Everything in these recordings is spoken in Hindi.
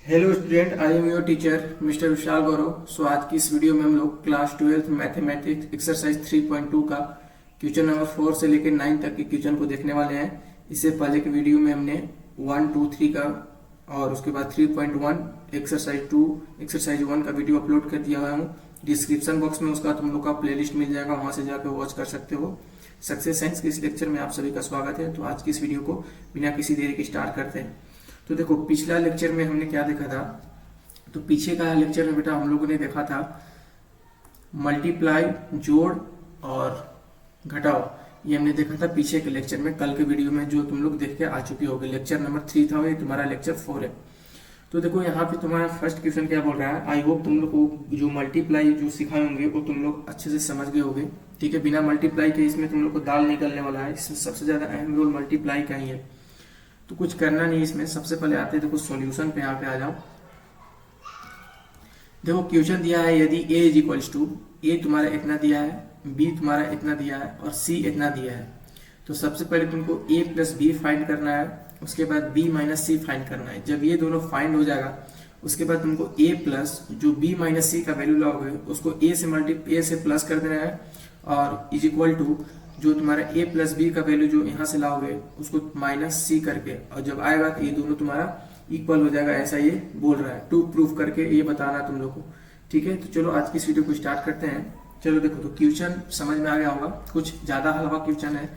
Hello student, I am your teacher mister Vishal Gaurav. So आज की इस वीडियो में हम लोग क्लास 12 मैथमेटिक्स एक्सरसाइज 3.2 का क्वेश्चन नंबर 4 से लेकर 9 तक के क्वेश्चन को देखने वाले हैं। इससे पहले के वीडियो में हमने 1, 2, 3 का और उसके बाद 3.1 एक्सरसाइज 2 एक्सरसाइज 1 का वीडियो अपलोड कर दिया हुआ हूँ। डिस्क्रिप्शन बॉक्स में उसका तुम लोग का प्लेलिस्ट मिल जाएगा, वहां से जाकर वॉच कर सकते हो। सक्सेस साइंस के इस लेक्चर में आप सभी का स्वागत है। तो आज की इस वीडियो को बिना किसी देरी के स्टार्ट करते हैं। तो देखो, पिछला लेक्चर में हमने क्या देखा था। तो पीछे का लेक्चर में बेटा हम लोगों ने देखा था मल्टीप्लाई, जोड़ और घटाओ। ये हमने देखा था पीछे के लेक्चर में, कल के वीडियो में जो तुम लोग देख के आ चुके होगे। लेक्चर नंबर 3 था, ये तुम्हारा लेक्चर 4 है। तो देखो यहाँ पे तुम्हारा फर्स्ट क्वेश्चन क्या बोल रहा है। आई होप तुम लोग को जो मल्टीप्लाई जो सिखाए होंगे वो तुम लोग अच्छे से समझ गए होंगे। ठीक है, बिना मल्टीप्लाई के इसमें तुम लोग को दाल निकलने वाला है। इसमें सबसे ज्यादा अहम रोल मल्टीप्लाई का ही है। तो कुछ करना नहीं इसमें। सबसे पहले आते हैं, देखो सॉल्यूशन पे यहाँ पे आ जाओ। देखो क्वेश्चन दिया है, यदि a इज इक्वल्स टू, ए तुम्हारा इतना दिया है, b तुम्हारा इतना दिया है और c इतना दिया है। तो सबसे पहले तुमको a प्लस बी फाइंड करना है, उसके बाद b माइनस सी फाइंड करना है। जब ये दोनों फाइंड हो जाएगा उसके बाद तुमको a प्लस जो b माइनस सी का वैल्यू लाओगे उसको a से प्लस कर देना है और इज इक्वल टू जो तुम्हारा a प्लस बी का वैल्यू जो यहाँ से लाओगे उसको माइनस सी करके, और जब आएगा तो ये दोनों तुम्हारा इक्वल हो जाएगा। ऐसा ये बोल रहा है। टू प्रूफ करके ये बताना तुम लोग को। ठीक है, तो चलो आज की इस वीडियो को स्टार्ट करते हैं। चलो देखो, तो क्वेश्चन समझ में आ गया होगा। कुछ ज्यादा हलवा क्वेश्चन है,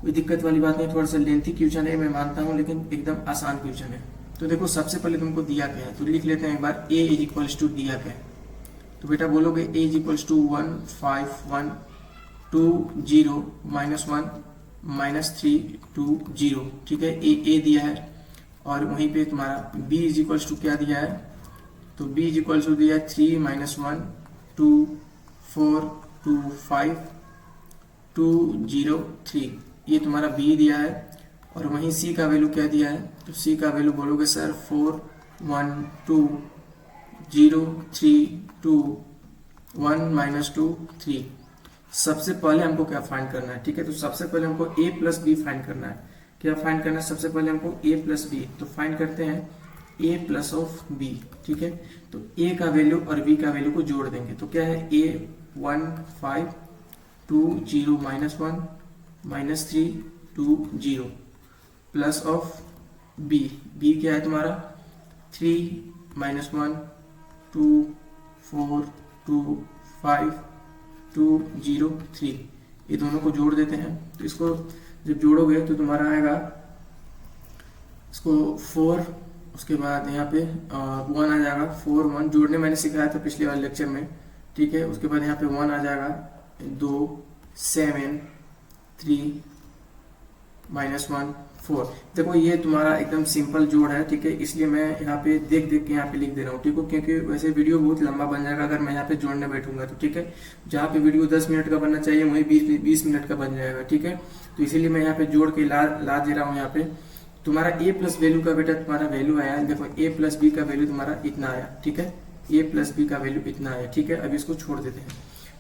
कोई दिक्कत वाली बात नहीं। थोड़ा सा लेंथी क्वेश्चन है, मैं मानता हूँ, लेकिन एकदम आसान क्वेश्चन है। तो देखो सबसे पहले तुमको दिया क्या है, तो लिख लेते हैं एक बार। a इज इक्वल्स टू दिया क्या है, तो बेटा बोलोगे a इज इक्वल्स टू 1, 5, 1, 2, 0, -1, -3, 2, 0। ठीक है, ए दिया है और वहीं पे तुम्हारा b इज इक्वल्स टू क्या दिया है, तो b इज इक्वल्स टू दिया है 3, -1, 2, 4, 2, 5, 2, 0, 3। ये तुम्हारा b दिया है और वहीं c का वैल्यू क्या दिया है, तो c का वैल्यू बोलोगे सर 4, 1, 2, 0, 3, 2, 1, -2, 3। सबसे पहले हमको क्या फाइंड करना है। ठीक है, तो सबसे पहले हमको a प्लस बी फाइंड करना है। क्या फाइंड करना है, सबसे पहले हमको a प्लस बी। तो फाइंड करते हैं a प्लस ऑफ b। ठीक है, तो a का वैल्यू और b का वैल्यू को जोड़ देंगे। तो क्या है, a 1, 5, 2, 0, -1, -3, 2, 0 plus of b। b क्या है तुम्हारा 3, -1, 2, 4, 2, 5, 2, 0, 3। ये दोनों को जोड़ देते हैं। तो इसको जब जोड़ोगे तो तुम्हारा आएगा, इसको 4, उसके बाद यहाँ पे 1 आ जाएगा। 4, 1 जोड़ने मैंने सिखाया था पिछले वाले लेक्चर में। ठीक है, उसके बाद यहाँ पे 1 आ जाएगा, 2, 7, 3, -1, 4। देखो ये तुम्हारा एकदम सिंपल जोड़ है। ठीक है, इसलिए मैं यहाँ पे देख देख के यहाँ पे लिख दे रहा हूँ। ठीक है, क्योंकि वैसे वीडियो बहुत लंबा बन जाएगा अगर मैं यहाँ पे जोड़ने बैठूंगा तो। ठीक है, जहाँ पे वीडियो 10 मिनट का बनना चाहिए वही 20 मिनट का बन जाएगा। ठीक है, तो इसीलिए मैं यहाँ पे जोड़ के ला दे रहा हूँ। यहाँ पे तुम्हारा a प्लस वैल्यू का बेटा तुम्हारा वैल्यू आया। देखो a प्लस बी का वैल्यू तुम्हारा इतना आया। ठीक है, a प्लस बी का वैल्यू इतना आया। ठीक है, अब इसको छोड़ देते हैं,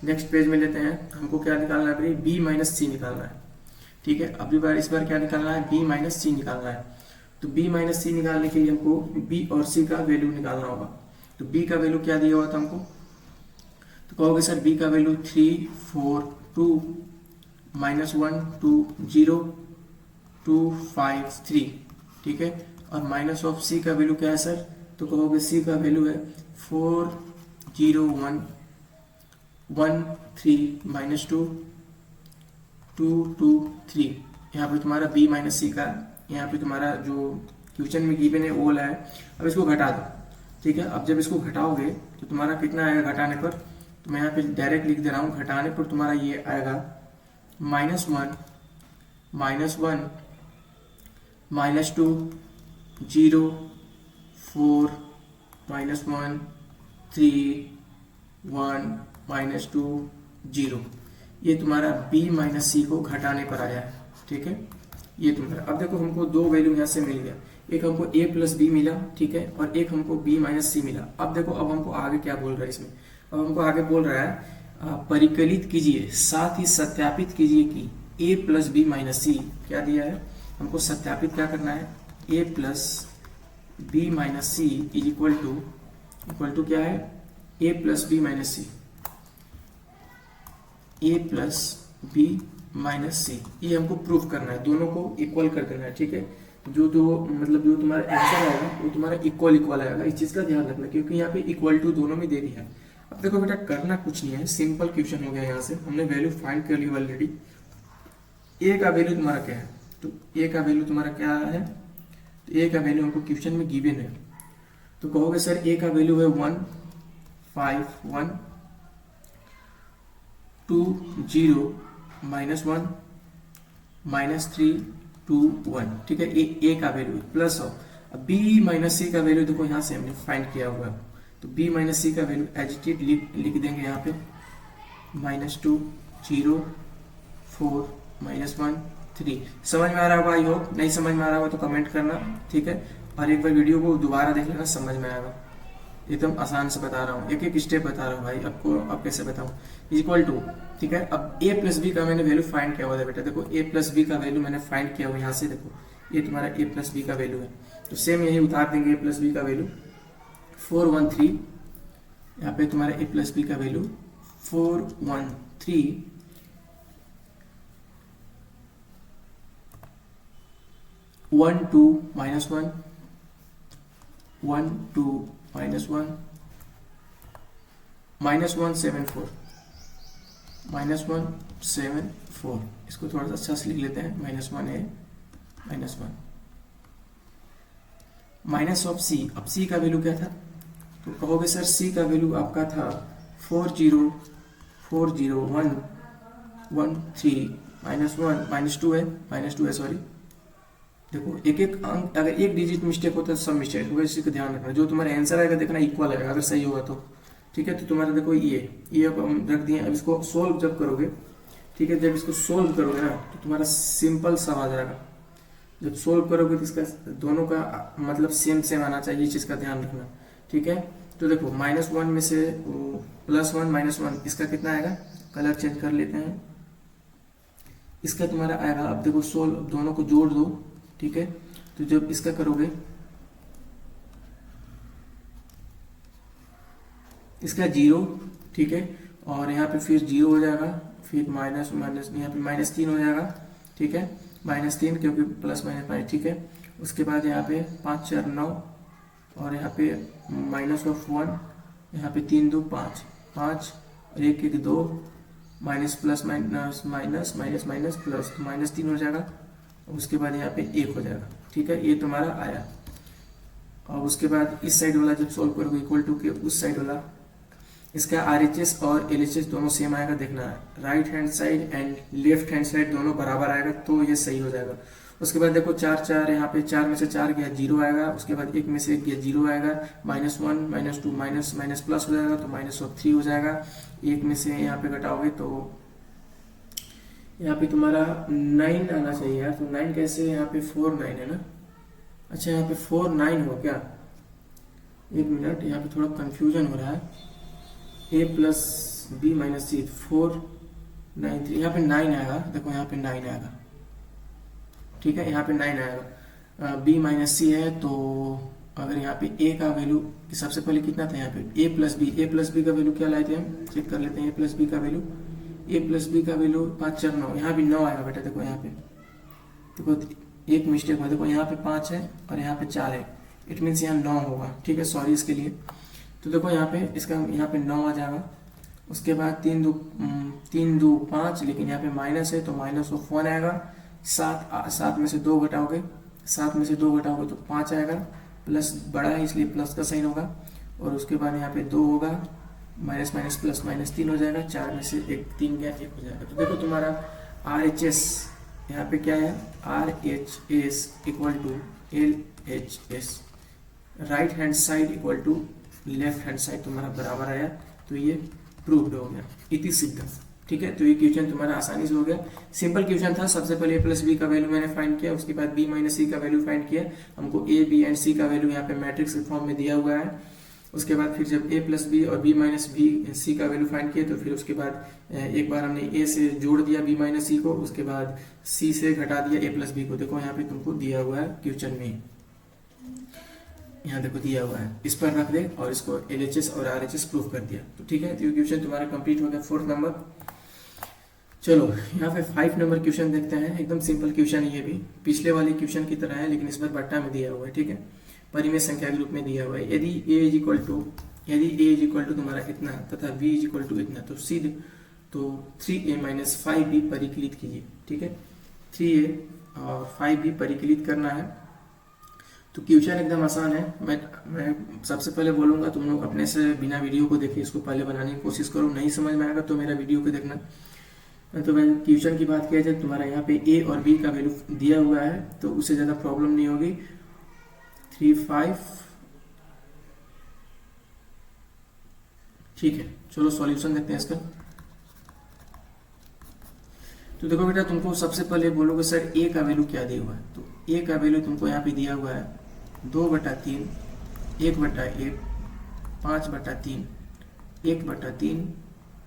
नेक्स्ट पेज में लेते हैं। हमको क्या निकालना है भाई, b माइनस सी निकालना है। ठीक है, अगली बार इस बार क्या निकालना है, b माइनस सी निकालना है। तो b माइनस सी निकालने के लिए हमको b और c का वैल्यू निकालना होगा। तो b का वैल्यू क्या दिया हुआ था हमको, तो कहोगे सर b का वैल्यू 3, 4, 2, -1, 2, 0, 2, 5, 3। ठीक है, और माइनस ऑफ c का वैल्यू क्या है सर, तो कहोगे c का वैल्यू है 4, 0, 1, 1, 3, -2, 2, 2, 3। यहाँ पे तुम्हारा b माइनस सी का, यहाँ पे तुम्हारा जो क्वेश्चन में गिवन है वो वाला है। अब इसको घटा दो। ठीक है, अब जब इसको घटाओगे तो तुम्हारा कितना आएगा घटाने पर, तो मैं यहाँ पे डायरेक्ट लिख दे रहा हूँ। घटाने पर तुम्हारा ये आएगा -1, -1, -2, 0, 4, -1, 3, 1, -2, 0। ये तुम्हारा b माइनस सी को घटाने पर आया है। ठीक है, ये तुम्हारा। अब देखो हमको दो वैल्यू यहाँ से मिल गया, एक हमको a प्लस बी मिला। ठीक है, और एक हमको b माइनस सी मिला। अब देखो, अब हमको आगे क्या बोल रहा है इसमें, अब हमको आगे बोल रहा है परिकलित कीजिए साथ ही सत्यापित कीजिए कि a plus b minus c क्या दिया है। हमको सत्यापित क्या करना है, a plus b minus c is equal to क्या है, a plus b minus c, a plus b minus c, ये हमको प्रूफ करना है, दोनों को इक्वल कर देना है। ठीक है, जो मतलब जो तुम्हारा आंसर आएगा वो तुम्हारा इक्वल आएगा, इस चीज का ध्यान रखना, क्योंकि यहाँ पे इक्वल टू दोनों में दे दिया है। अब देखो बेटा, करना कुछ नहीं है, सिंपल क्वेश्चन हो गया। यहाँ से हमने वैल्यू फाइंड कर ली ऑलरेडी। ए का वैल्यू तुम्हारा क्या है, तो ए का वैल्यू तुम्हारा क्या है, तो ए का वैल्यू हमको क्वेश्चन में गिवन है। तो कहोगे सर ए का वैल्यू है 1 5 1 2 0 -1 -3 2 1। ठीक है, ए का वैल्यू प्लस हो। अब बी माइनस सी का वैल्यू देखो यहाँ से हमने फाइंड किया हुआ है, तो बी माइनस सी का वैल्यू एज इट इज लिख देंगे यहाँ पे, -2 0 4 -1 3। समझ में आ रहा होगा? I hope. नहीं समझ में आ रहा होगा तो कमेंट करना। ठीक है, और एक बार वीडियो को दोबारा देख लेना, समझ में आएगा। एकदम आसान से बता रहा हूँ, एक एक स्टेप बता रहा हूँ भाई आपको। अब कैसे बताऊँ, इक्वल टू। ठीक है, अब ए प्लस बी का मैंने वैल्यू फाइंड किया हुआ था बेटा। देखो ए प्लस बी का वैल्यू मैंने फाइंड किया हुआ यहाँ से, देखो ये तुम्हारा ए प्लस बी का वैल्यू है, तो सेम यही उतार देंगे ए प्लस बी का वैल्यू 413। यहाँ पे तुम्हारा ए प्लस बी का वैल्यू 413 1 2 -1 1 2 -1 -174 -174। इसको थोड़ा सा अच्छा से लिख लेते हैं, -1 है -1 माइनस ऑफ सी। अब सी का वैल्यू क्या था, तो कहोगे सर सी का वैल्यू आपका था 40113 -1 -2 है सॉरी। देखो एक एक अंक, अगर एक डिजिट मिस्टेक होता है तो सब मिस्टेक होगा, इसी का ध्यान रखना। जो तुम्हारा आंसर आएगा देखना इक्वल आएगा, अगर सही होगा तो। ठीक है, तो तुम्हारा देखो ये अब हम रख दिए। अब इसको सोल्व जब करोगे, ठीक है, जब इसको सोल्व करोगे ना तो तुम्हारा सिंपल सब आ जाएगा। जब सोल्व करोगे तो इसका दोनों का मतलब सेम आना चाहिए, इस चीज का ध्यान रखना। ठीक है, तो देखो -1 में से +1 -1, इसका कितना आएगा, कलर चेंज कर लेते हैं। इसका तुम्हारा आएगा, अब देखो सोल्व, दोनों को जोड़ दो। ठीक है, तो जब इसका करोगे, इसका 0, ठीक है, और यहाँ पे फिर 0 हो जाएगा, फिर माइनस यहाँ पे -3 हो जाएगा। ठीक है, -3 क्योंकि प्लस माइनस माइनस। ठीक है, उसके बाद यहाँ पे 5 4 9, और यहाँ पे -1, यहाँ पे 3 2 5 5 और 1 1 2, minus plus minus minus minus minus plus, तो -3 हो जाएगा। उसके बाद यहाँ पे 1 हो जाएगा। ठीक है, ये तुम्हारा आया। और उसके बाद इस साइड वाला जब सोल्व करोगे इक्वल टू के उस साइड वाला, इसका RHS और LHS दोनों सेम आएगा, देखना है right hand side and left hand side दोनों बराबर आएगा तो ये सही हो जाएगा। उसके बाद देखो 4 4, यहाँ पे 4 में से 4 गया 0 आएगा। उसके बाद 1 में से 1 गया 0 आएगा। -1 -2 माइनस माइनस प्लस हो जाएगा, तो -3 हो जाएगा। 1 में से यहाँ पे घटाओगे तो यहाँ पे तुम्हारा 9 आना चाहिए यार। तो 9 कैसे, यहाँ पे 4 9 है ना। अच्छा, यहाँ पे 4 9 हो क्या, एक मिनट, यहाँ पे थोड़ा कंफ्यूजन हो रहा है। a plus b minus c 4 9 3, यहाँ पे 9 आएगा। देखो यहाँ पे 9 आएगा। ठीक है, यहाँ पे 9 आएगा। b माइनस सी है, तो अगर यहाँ पे a का वैल्यू सबसे पहले कितना था, यहाँ पे a प्लस बी का वैल्यू क्या लाए थे हम, चेक कर लेते हैं। a प्लस बी का वैल्यू 5 4 9, यहाँ भी 9 आएगा बेटा। देखो यहाँ पे, देखो एक मिस्टेक हुआ, देखो यहाँ पे 5 है और यहाँ पे 4 है, इट मीन्स यहाँ 9 होगा। ठीक है, सॉरी इसके लिए। तो देखो यहाँ पे इसका यहाँ पे 9 आ जाएगा। उसके बाद 3 2 5, लेकिन यहाँ पे माइनस है तो -1 आएगा। 7 में से 2 घटाओगे, तो 5 आएगा। प्लस बड़ा है इसलिए प्लस का साइन होगा। और उसके बाद यहाँ पे 2 होगा, माइनस माइनस प्लस -3 हो जाएगा। 4 में से 3 गया, 1 हो जाएगा। तो देखो तुम्हारा RHS यहाँ पे क्या है, RHS equal to LHS, right hand side equal to left hand side तुम्हारा बराबर आया। तो ये प्रूव्ड हो गया, इति सिद्धम। ठीक है, तो ये क्वेश्चन तुम्हारा आसानी से हो गया। सिंपल क्वेश्चन था। सबसे पहले a प्लस बी का वैल्यू मैंने फाइंड किया, उसके बाद b माइनस सी का वैल्यू फाइंड किया। हमको a b एंड c का वैल्यू यहाँ पे मैट्रिक्स के फॉर्म में दिया हुआ है। उसके बाद फिर जब a प्लस बी और b माइनस सी का वैल्यू फाइंड किया, तो फिर उसके बाद एक बार हमने a से जोड़ दिया b माइनस सी को, उसके बाद c से घटा दिया a प्लस बी को। देखो यहाँ पे तुमको दिया हुआ है क्वेश्चन में। यहाँ देखो दिया हुआ है, इस पर रख दे और इसको LHS और RHS प्रूफ कर दिया। तो ठीक है, तो ये क्वेश्चन तुम्हारा कंप्लीट हो गया 4th नंबर। चलो यहाँ पे 5 नंबर क्वेश्चन देखते हैं। एकदम सिंपल क्वेश्चन है, ये भी पिछले वाले क्वेश्चन की तरह है, लेकिन इस बार बट्टा में दिया हुआ है। ठीक है, परिमेय संख्या के रूप में दिया हुआ है। यदि a इज इक्वल टू तुम्हारा इतना तथा b इज इक्वल टू इतना, तो सीधे तो 3a माइनस 5b परिकलित कीजिए। ठीक है, 3a और 5b परिकलित करना है। तो क्वेश्चन एकदम आसान है। मैं सबसे पहले बोलूँगा तुम लोग अपने से बिना वीडियो को देखे इसको पहले बनाने की कोशिश करो। नहीं समझ में आएगा तो मेरा वीडियो को देखना। तो मैं क्वेश्चन की बात किया जाए, तुम्हारा यहाँ पे a और b का वैल्यू दिया हुआ है, तो उससे ज़्यादा प्रॉब्लम नहीं होगी। 3 5, ठीक है। चलो सॉल्यूशन देखते हैं इसका। तो देखो बेटा, तुमको सबसे पहले बोलोगे सर a का वैल्यू क्या दिया हुआ है, तो a का वैल्यू तुमको यहाँ पे दिया हुआ है 2/3, 1/1, 5/3, 1/3,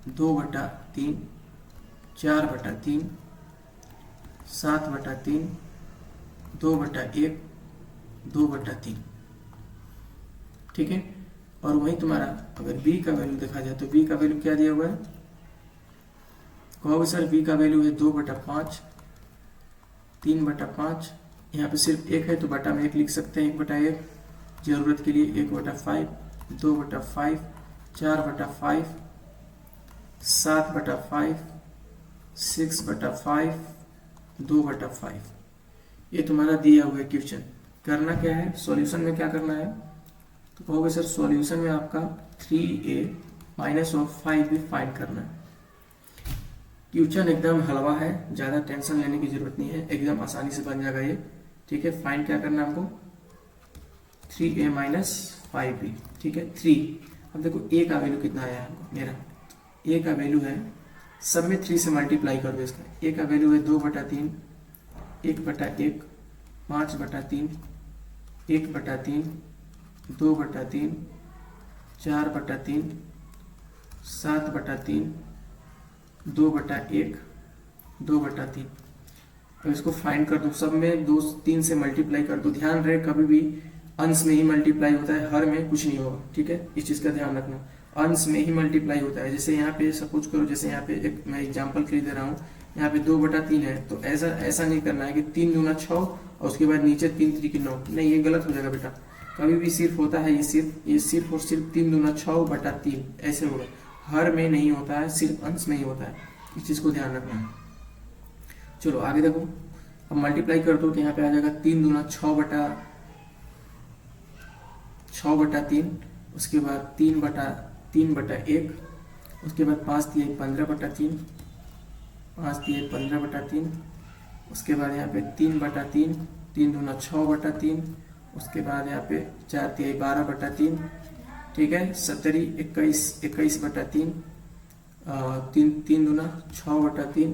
2/3, 4/3, 7/3, 2/1, 2/3। ठीक है, और वही तुम्हारा अगर b का वैल्यू देखा जाए तो b का वैल्यू क्या दिया हुआ है, कहोगे सर b का वैल्यू है 2/5, 3/5। यहाँ पे सिर्फ 1 है तो बटा में 1 लिख सकते हैं, 1/1 जरूरत के लिए, 1/5, 2/5, 4/5, 7/5, 6/5, 2/5। ये तुम्हारा दिया हुआ है क्वेश्चन। करना क्या है, सॉल्यूशन में क्या करना है, तो कहोगे सर सॉल्यूशन में आपका 3a minus of 5b find करना है। क्वेश्चन एकदम हलवा है, ज़्यादा टेंशन लेने की जरूरत नहीं है, एकदम आसानी से बन जाएगा ये। ठीक है, फाइंड क्या करना है हमको, 3a माइनस 5b। ठीक है, 3। अब देखो a का वैल्यू कितना आया है हमको, मेरा a का वैल्यू है, सब में 3 से मल्टीप्लाई कर दो इसका। a का वैल्यू है 2/3, 1/1, 5/3, 1/3, 2/3, 4/3, 7/3, 2/1, 2/3। अब इसको फाइंड कर दो, सब में 2 3 से मल्टीप्लाई कर दो। ध्यान रहे कभी भी अंश में ही मल्टीप्लाई होता है, हर में कुछ नहीं होगा। ठीक है, इस चीज़ का ध्यान रखना, अंश में ही मल्टीप्लाई होता है। जैसे यहाँ पे सपोज करो, जैसे यहाँ पे एक मैं एग्जांपल के लिए दे रहा हूँ, यहाँ पे 2/3 है, तो ऐसा नहीं करना है कि 3 दूना 6 और उसके बाद नीचे 3 3 9, नहीं, ये गलत हो जाएगा बेटा। कभी भी सिर्फ होता है ये सिर्फ और सिर्फ 3 दूना 6/3 ऐसे होगा, हर में नहीं होता है, सिर्फ अंश में ही होता है। इस चीज़ को ध्यान रखना है। चलो आगे देखो, अब मल्टीप्लाई कर दो तो यहाँ पे आ जाएगा 3 दूना 6/3, उसके बाद 3/1, उसके बाद 5 3 15/3, 5 3 15/3, उसके बाद यहाँ पे 3/3, 3 दूना 6/3, उसके बाद यहाँ पे 4 3 12/3। ठीक है, 17 21 21/3, 3 दूना 6/3,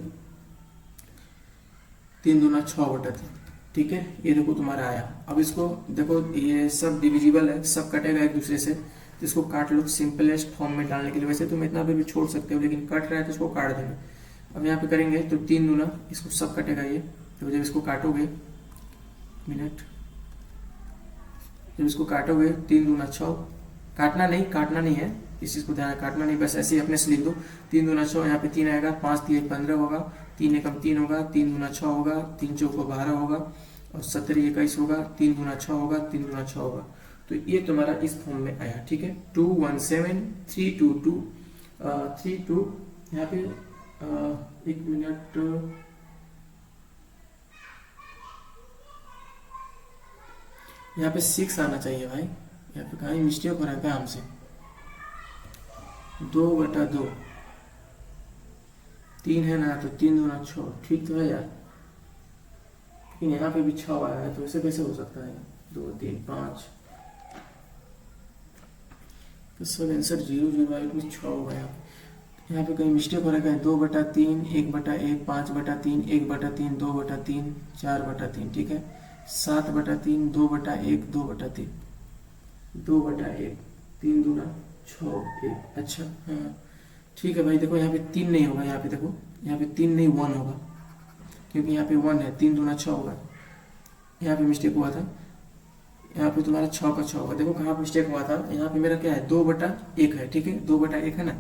3 दूना 6/3। ठीक है, ये देखो तुम्हारा आया। अब इसको देखो, ये सब डिविजिबल है, सब कटेगा एक दूसरे से, तो इसको काट लो सिंपलेस्ट फॉर्म में डालने के लिए। वैसे तुम इतना पे भी छोड़ सकते हो, लेकिन कट रहा है तो इसको काट देंगे। अब यहाँ पे करेंगे तो 3 दूना, इसको सब कटेगा ये, तो जब इसको काटोगे, मिनट, जब इसको काटोगे 3 दूना 6, काटना नहीं है, इस चीज़ को ध्यान, काटना नहीं, बस ऐसे ही अपने से लिख दो। 3 दूना 6, यहाँ पे 3 आएगा, 5 3 15 होगा, 3 एकम 3 होगा, 3 दूना 6 होगा, 3 चौको 12 होगा, और 17 21 होगा, 3 दूना 6 होगा, 3 दूना 6 होगा। तो ये तुम्हारा इस फॉर्म में आया। ठीक है, 2 1 7 3 2 2 3 2, यहाँ पे 1 मिनट, यहाँ पे 6 आना चाहिए भाई, यहाँ पे कहीं मिस्टेक हो रहा है क्या हमसे। 2/2, 3 है ना, तो 3 दूना 6, ठीक तो है यार, लेकिन यहाँ पे भी 6 आया है, तो ऐसे कैसे हो सकता है। 2 3 5, तो सब आंसर 0 0 आया, इसमें 6 होगा। यहाँ पे कहीं मिस्टेक हो रहा है, कहीं 2/3, 1/1, 5/3, 1/3, 2/3, 4/3। ठीक है, 7/3, 2/1, 2/3, 2/1, 3 दूना 6 1। अच्छा हाँ ठीक है भाई, देखो यहाँ पे 3 नहीं होगा, यहाँ पे देखो, यहाँ पे 3 नहीं 1 होगा, क्योंकि यहाँ पे 1 है, 3 दूना 6 होगा, यहाँ पे मिस्टेक हुआ था। यहाँ पे तुम्हारा 6 का 6 होगा। देखो कहाँ पे मिस्टेक हुआ था, यहाँ पे मेरा क्या है 2/1 है, ठीक है 2/1 है ना।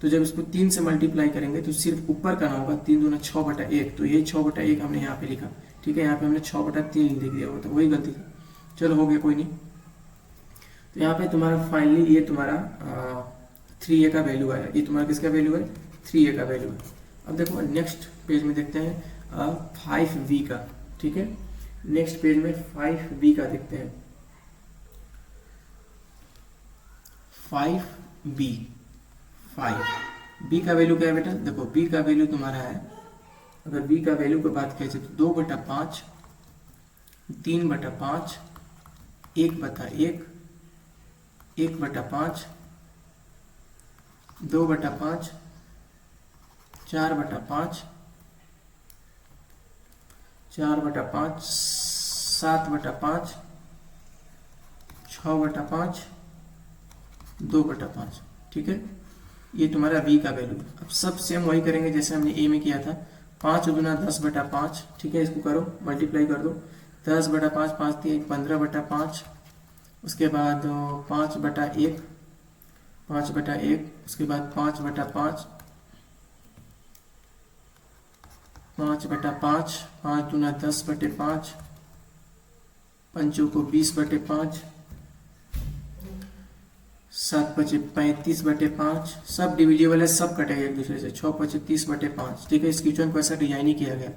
तो जब इसको 3 से मल्टीप्लाई करेंगे तो सिर्फ ऊपर का ना होगा, 3 दूना 6/1, तो ये 6/1 हमने यहाँ पे लिखा, ठीक है। यहाँ पे हमने 6/3 लिख दिया होता, वही गलती था। चलो हो गया, कोई नहीं। तो यहाँ पे तुम्हारा फाइनली ये तुम्हारा 3a का वैल्यू आया। ये तुम्हारा किसका वैल्यू है, 3a का वैल्यू है। अब देखो नेक्स्ट पेज में देखते हैं 5b का, ठीक है। नेक्स्ट पेज में 5b का देखते हैं। 5b, 5b का वैल्यू क्या है बेटा, देखो b का वैल्यू तुम्हारा है, अगर b का वैल्यू की बात करें तो 2/5, 3/5, 1/1, 1/5, 2/5, 4/5, 4/5, 7/5, 6/5, 2/5, ठीक है। ये तुम्हारा v का वैल्यू। अब सब सेम वही करेंगे जैसे हमने a में किया था। 5 दूना 10/5, ठीक है। इसको करो मल्टीप्लाई कर दो, 10/5, 5 3 15/5, उसके बाद 5/1, 5/1, उसके बाद 5/5, 5/5, 5 दूना 10/5, पंचों को 20/5, 7/5 35/5, सब डिविजिबल है, सब कटेगा एक दूसरे से। 6/5 30/5, ठीक है। इस क्वेश्चन को ऐसा डिजाइन ही किया गया।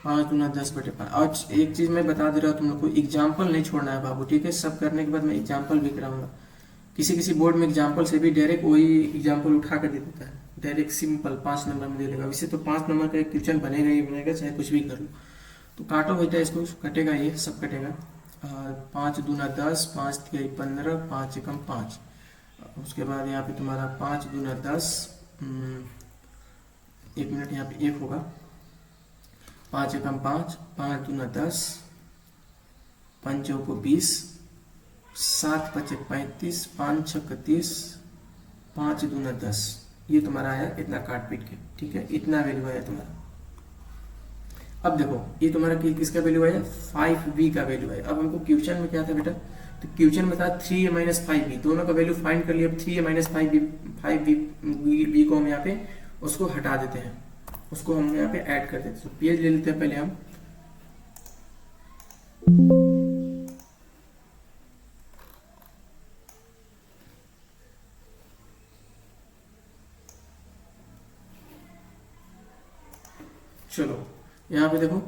5 दूना 10/5। और एक चीज मैं बता दे रहा हूँ तुम लोग को, एग्जाम्पल नहीं छोड़ना है बाबू, ठीक है। सब करने के बाद मैं एग्जाम्पल भी कराऊंगा। किसी किसी बोर्ड में एग्जाम्पल से भी डायरेक्ट वही एग्जाम्पल उठा कर दे देता है, डायरेक्ट सिंपल 5 नंबर में दे देगा। वैसे तो 5 नंबर का एक क्वेश्चन बनेगा ही बनेगा, चाहे कुछ भी कर लो। तो काटो बेटा इसको, कटेगा, ये सब कटेगा। 5 दूना 10, 5 3 15, 5 एकम 5। उसके बाद यहाँ पे तुम्हारा 5 दूना 10, 1 मिनट यहाँ पे 1 होगा, 5 एकम 5, 5 दूना 10, पंचों को 20, 7/5 35, 5 6 30, 5 दूना 10। ये तुम्हारा आया इतना काट पीट के, ठीक है। इतना वैल्यू आया तुम्हारा। अब देखो ये तुम्हारा किसका वैल्यू आया, 5b का वैल्यू आया। अब हमको क्वेश्चन में क्या था बेटा, तो क्वेश्चन में था 3a - 5b, दोनों का वैल्यू फाइंड कर लिया। अब 3a - 5b को हम यहाँ पे उसको हटा देते हैं, उसको हम यहाँ पे ऐड कर देते हैं। तो पेज ले लेते हैं पहले हम। चलो यहाँ पे देखो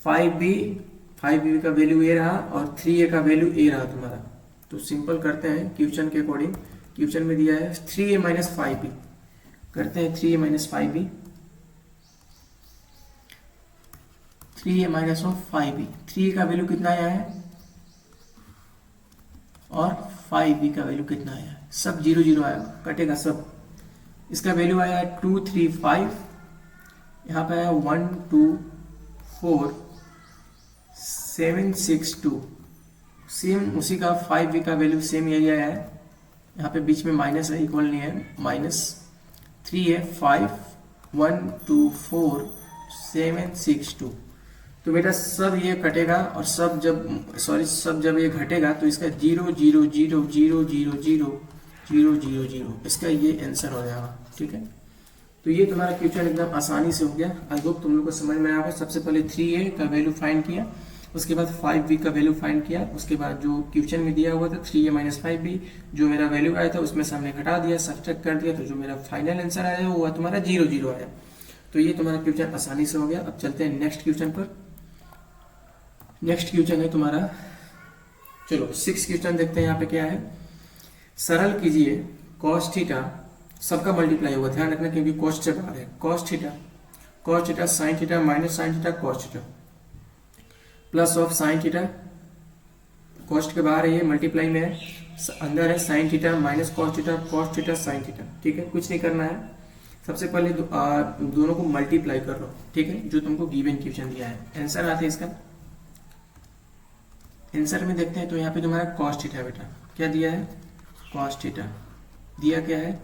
5b का वैल्यू ए रहा और 3a का वैल्यू ए रहा तुम्हारा। तो सिंपल करते हैं क्वेश्चन के अकॉर्डिंग। क्वेश्चन में दिया है 3a - 5b, करते हैं 3a - 5b, 3a - 5b। 3a का वैल्यू कितना आया है और 5b का वैल्यू कितना आया है, सब 0 0 आया, कटेगा सब। इसका वैल्यू आया है 2 3 5, यहाँ पे आया 1 2 4 7 6 2। सेम उसी का 5b का वैल्यू सेम यही आया है। यहाँ पे बीच में माइनस है, इक्वल नहीं है, -3 है, 5 1 2 4 7 6 2। तो बेटा सब ये कटेगा और सब जब ये घटेगा तो इसका 0 0 0 0 0 0 0 0 0, इसका ये आंसर हो जाएगा, ठीक है। तो ये तुम्हारा क्वेश्चन एकदम आसानी से हो गया। आई होप तुम लोग को समझ में आया होगा। सबसे पहले 3a का वैल्यू फाइंड किया, उसके बाद 5b का वैल्यू फाइंड किया, उसके बाद जो क्वेश्चन में दिया हुआ था 3a - 5b, जो मेरा वैल्यू आया था उसमें से हमने घटा दिया, सब्ट्रैक्ट कर दिया, तो जो मेरा फाइनल आंसर आया वो तुम्हारा 0 0 आया। तो ये तुम्हारा क्वेश्चन आसानी से हो गया। अब चलते हैं नेक्स्ट क्वेश्चन पर। नेक्स्ट क्वेश्चन है तुम्हारा, चलो 6 क्वेश्चन देखते हैं। यहाँ पे क्या है, सरल कीजिए cos थीटा, सबका मल्टीप्लाई होगा, ध्यान रखना क्योंकि कॉस्ट से बाहर है। cos theta sin theta minus sin theta cos theta plus of sin theta, cost के बाहर है ये, मल्टीप्लाई में है, अंदर है sin theta minus cos theta sin theta, ठीक है। कुछ नहीं करना है, सबसे पहले दोनों को मल्टीप्लाई कर लो, ठीक है, जो तुमको गिवन क्वेश्चन दिया है। आंसर आते हैं इसका, आंसर में देखते हैं। तो यहाँ पे तुम्हारा cos थीटा बेटा क्या दिया है, cos थीटा दिया क्या है,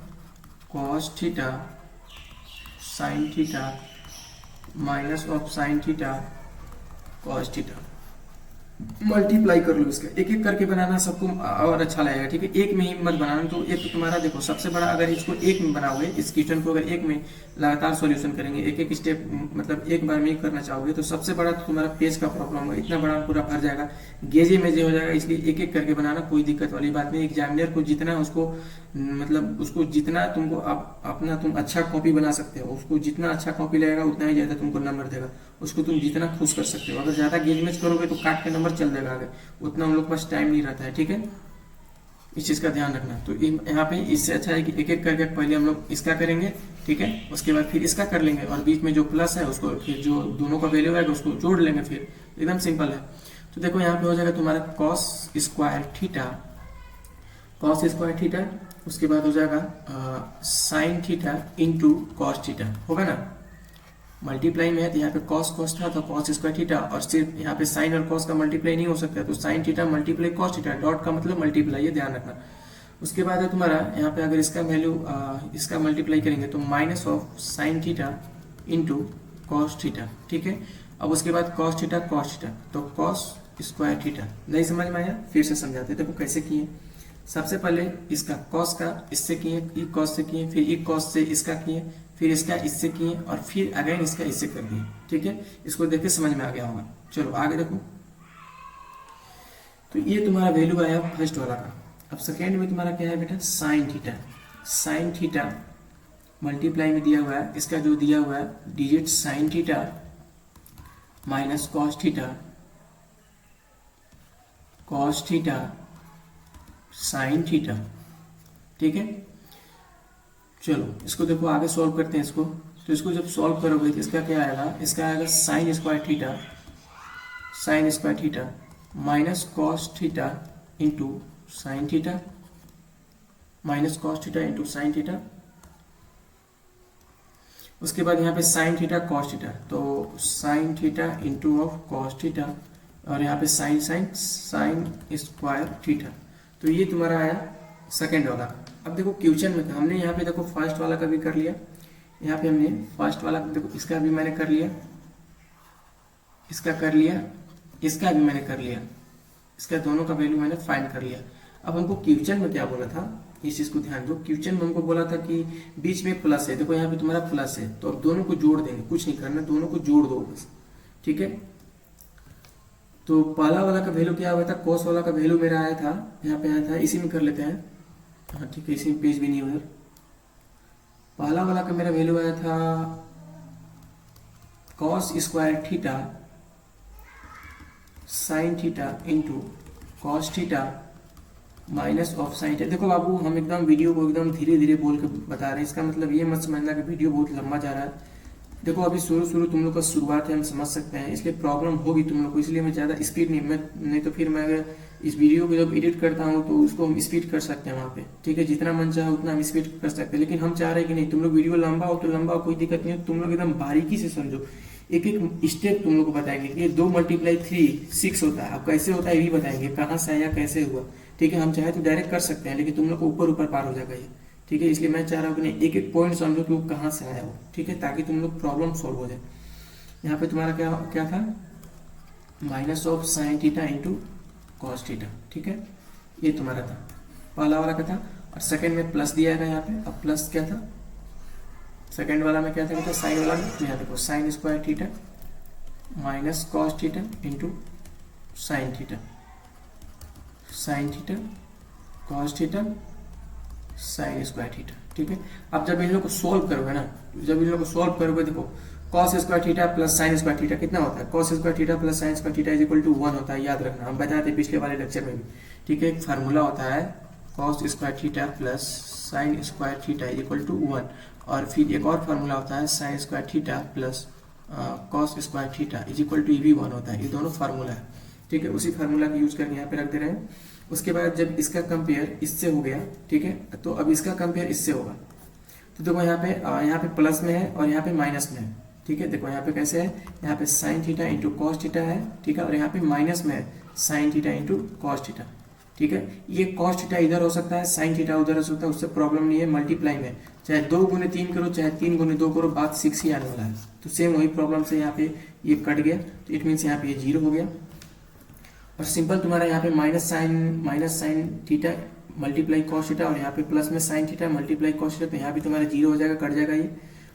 cos theta sin theta minus of sin theta cos theta. Multiply कर लो इसका, एक एक करके बनाना सबको और अच्छा लगेगा, ठीक है। एक में ही मत बनाना। तो एक तो तुम्हारा देखो सबसे बड़ा, अगर इसको एक में बनाओगे, इस क्वेश्चन को अगर एक में लगातार सॉल्यूशन करेंगे, एक एक स्टेप मतलब एक बार में ही करना चाहोगे, तो सबसे बड़ा तो तुम्हारा पेज का प्रॉब्लम होगा, इतना बड़ा पूरा भर जाएगा, गेजे मेजे हो जाएगा। इसलिए एक एक करके बनाना, कोई दिक्कत वाली बात नहीं। एग्जामिनर को जितना उसको मतलब उसको जितना तुमको अपना तुम अच्छा कॉपी बना सकते हो, उसको जितना अच्छा कॉपी लगेगा उतना ही ज्यादा तुमको नंबर देगा। उसको तुम जितना खुश कर सकते हो, अगर ज्यादा गेजमेज करोगे तो काट के नंबर चल देगा आगे, उतना उन लोग के पास टाइम नहीं रहता है, ठीक है। इस चीज का ध्यान रखना। तो यहाँ पे इससे अच्छा है कि एक एक करके पहले हम लोग इसका करेंगे, ठीक है, उसके बाद फिर इसका कर लेंगे, और बीच में जो प्लस है उसको फिर जो दोनों का वैल्यू आएगा उसको जोड़ लेंगे, फिर एकदम सिंपल है। तो देखो यहाँ पे हो जाएगा तुम्हारा cos square theta, cos square theta, उसके बाद हो जाएगा sign theta into cos theta, होगा ना। मल्टीप्लाई में है तो यहाँ पे कॉस कॉस था तो कॉस स्क्वायर थीटा, और सिर्फ यहाँ पे साइन और कॉस का मल्टीप्लाई नहीं हो सकता, तो sine theta multiply cos theta, dot का मतलब मल्टीप्लाई, ये ध्यान रखना। उसके बाद है तुम्हारा यहाँ पे अगर इसका वैल्यू इसका मल्टीप्लाई करेंगे तो minus of sine theta into cos theta, ठीक है। अब उसके बाद कॉस थीटा, तो कॉस स्क्वायर थीटा। नहीं समझ में आया, फिर से समझाते देखो कैसे किए। सबसे पहले इसका कॉस का इससे किए, ई कॉस से किए, फिर ई कॉस से इसका किए, फिर इसका इससे किए, और फिर अगेन इसका इससे कर दिए, ठीक है। इसको देख के समझ में आ गया होगा। चलो आगे देखो। तो ये तुम्हारा वैल्यू आया फर्स्ट वाला का। अब सेकेंड में तुम्हारा क्या है बेटा, sine theta. Sine theta multiply में दिया हुआ है, इसका जो दिया हुआ है digit sign theta minus cos theta, cos theta sine theta, ठीक है। चलो इसको देखो आगे सॉल्व करते हैं इसको। तो इसको जब सॉल्व करोगे तो इसका क्या आएगा, इसका आएगा sine square theta, sine square theta minus cos theta into sine theta, minus cos theta into sine theta. उसके बाद यहाँ पे साइन थीटा कॉस थीटा, तो sine theta into of cos theta, और यहाँ पे sine sine sine square theta. तो ये तुम्हारा आया सेकेंड वाला। अब देखो क्वेश्चन में हमने यहाँ पे देखो फर्स्ट वाला का भी कर लिया, यहाँ पे हमने फर्स्ट वाला देखो इसका भी मैंने कर लिया, इसका कर लिया, इसका भी मैंने कर लिया, इसका दोनों का वैल्यू मैंने फाइंड कर लिया। अब हमको क्वेश्चन में क्या बोला था, इस चीज को ध्यान दो। क्वेश्चन में हमको बोला था कि बीच में प्लस है, देखो यहाँ पे तुम्हारा प्लस है, तो अब दोनों को जोड़ देंगे, कुछ नहीं करना, दोनों को जोड़ दो बस, ठीक है। तो पहला वाला का वैल्यू क्या हुआ था, कॉस वाला का वैल्यू मेरा आया था, यहाँ पे आया था, इसी में कर लेते हैं, हाँ ठीक है, इसी में पेज भी नहीं उधर। पहला वाला का मेरा वैल्यू आया था cos square theta sign theta into cos theta minus of sine theta. देखो बाबू हम एकदम वीडियो को एकदम धीरे धीरे बोल के बता रहे हैं, इसका मतलब ये मत समझना कि वीडियो बहुत लंबा जा रहा है। देखो अभी शुरू तुम लोग का शुरुआत है, हम समझ सकते हैं, इसलिए प्रॉब्लम होगी तुम लोग को, इसलिए मैं ज़्यादा स्पीड नहीं तो फिर मैं अगर इस वीडियो को जब एडिट करता हूँ तो उसको हम स्पीड कर सकते हैं वहाँ पे, ठीक है, जितना मन चाहे उतना हम स्पीड कर सकते हैं। लेकिन हम चाह रहे हैं कि नहीं, तुम लोग वीडियो लंबा हो तो लंबा हो, कोई दिक्कत नहीं है, तुम लोग एकदम बारीकी से समझो, एक एक स्टेप तुम लोग को बताएंगे कि 2 × 3 6 होता है, अब कैसे होता है ये भी बताएंगे, कहाँ से आया कैसे हुआ, ठीक है। हम चाहे तो डायरेक्ट कर सकते हैं, लेकिन तुम लोग को ऊपर पार हो जाएगा ये, ठीक है। इसलिए मैं चाह रहा हूँ कि नहीं, एक एक पॉइंट समझो कि वो कहाँ से आया हो, ठीक है, ताकि तुम लोग प्रॉब्लम सॉल्व हो जाए। यहाँ पे तुम्हारा क्या क्या था, minus of sine theta into cos theta, ठीक है, ये तुम्हारा था पहला वाला का था। और सेकंड में प्लस दिया है यहाँ पे, अब प्लस क्या था, सेकंड वाला में क्या था, साइन वाला में, तो यहाँ देखो sign square theta minus cos theta into sine theta, sign theta cos theta sine square theta, ठीक है। अब जब इन लोग को सोल्व करोगे ना, जब इन लोग को सोल्व करोगे देखो cos square theta plus sine square theta कितना होता है, cos square theta plus sine square theta is equal to 1 होता है, याद रखना, हम बताए थे पिछले वाले लेक्चर में भी, ठीक है। एक फार्मूला होता है cos square theta plus sine square theta is equal to 1, और फिर एक और फार्मूला होता है sine square theta plus cos square theta is equal to भी 1 होता है, ये दोनों फार्मूला है, ठीक है। उसी फार्मूला का यूज करके यहाँ पे रख दे रहे हैं। उसके बाद जब इसका कंपेयर इससे हो गया, ठीक है, तो अब इसका कंपेयर इससे होगा, तो देखो यहाँ पे प्लस में है और यहाँ पे माइनस में है, ठीक है। देखो यहाँ पे कैसे है, यहाँ पे sine theta into cos theta है, ठीक है, और यहाँ पे माइनस में है sign theta into cos theta, ठीक है। ये कॉस थीटा इधर हो सकता है, साइन थीटा उधर हो सकता है, उससे प्रॉब्लम नहीं है। मल्टीप्लाई में चाहे 2 × 3 करो चाहे 3 × 2 करो, बात 6 ही आने वाला है। तो सेम वही प्रॉब्लम से यहाँ पे ये कट गया, तो इट मीन्स यहाँ पे ये 0 हो गया। और सिंपल तुम्हारा यहाँ पे minus sine theta multiply cos theta, और यहाँ पे प्लस में sine theta multiply cos theta, तो यहाँ पे तुम्हारा जीरो हो जाएगा, कट जाएगा ये।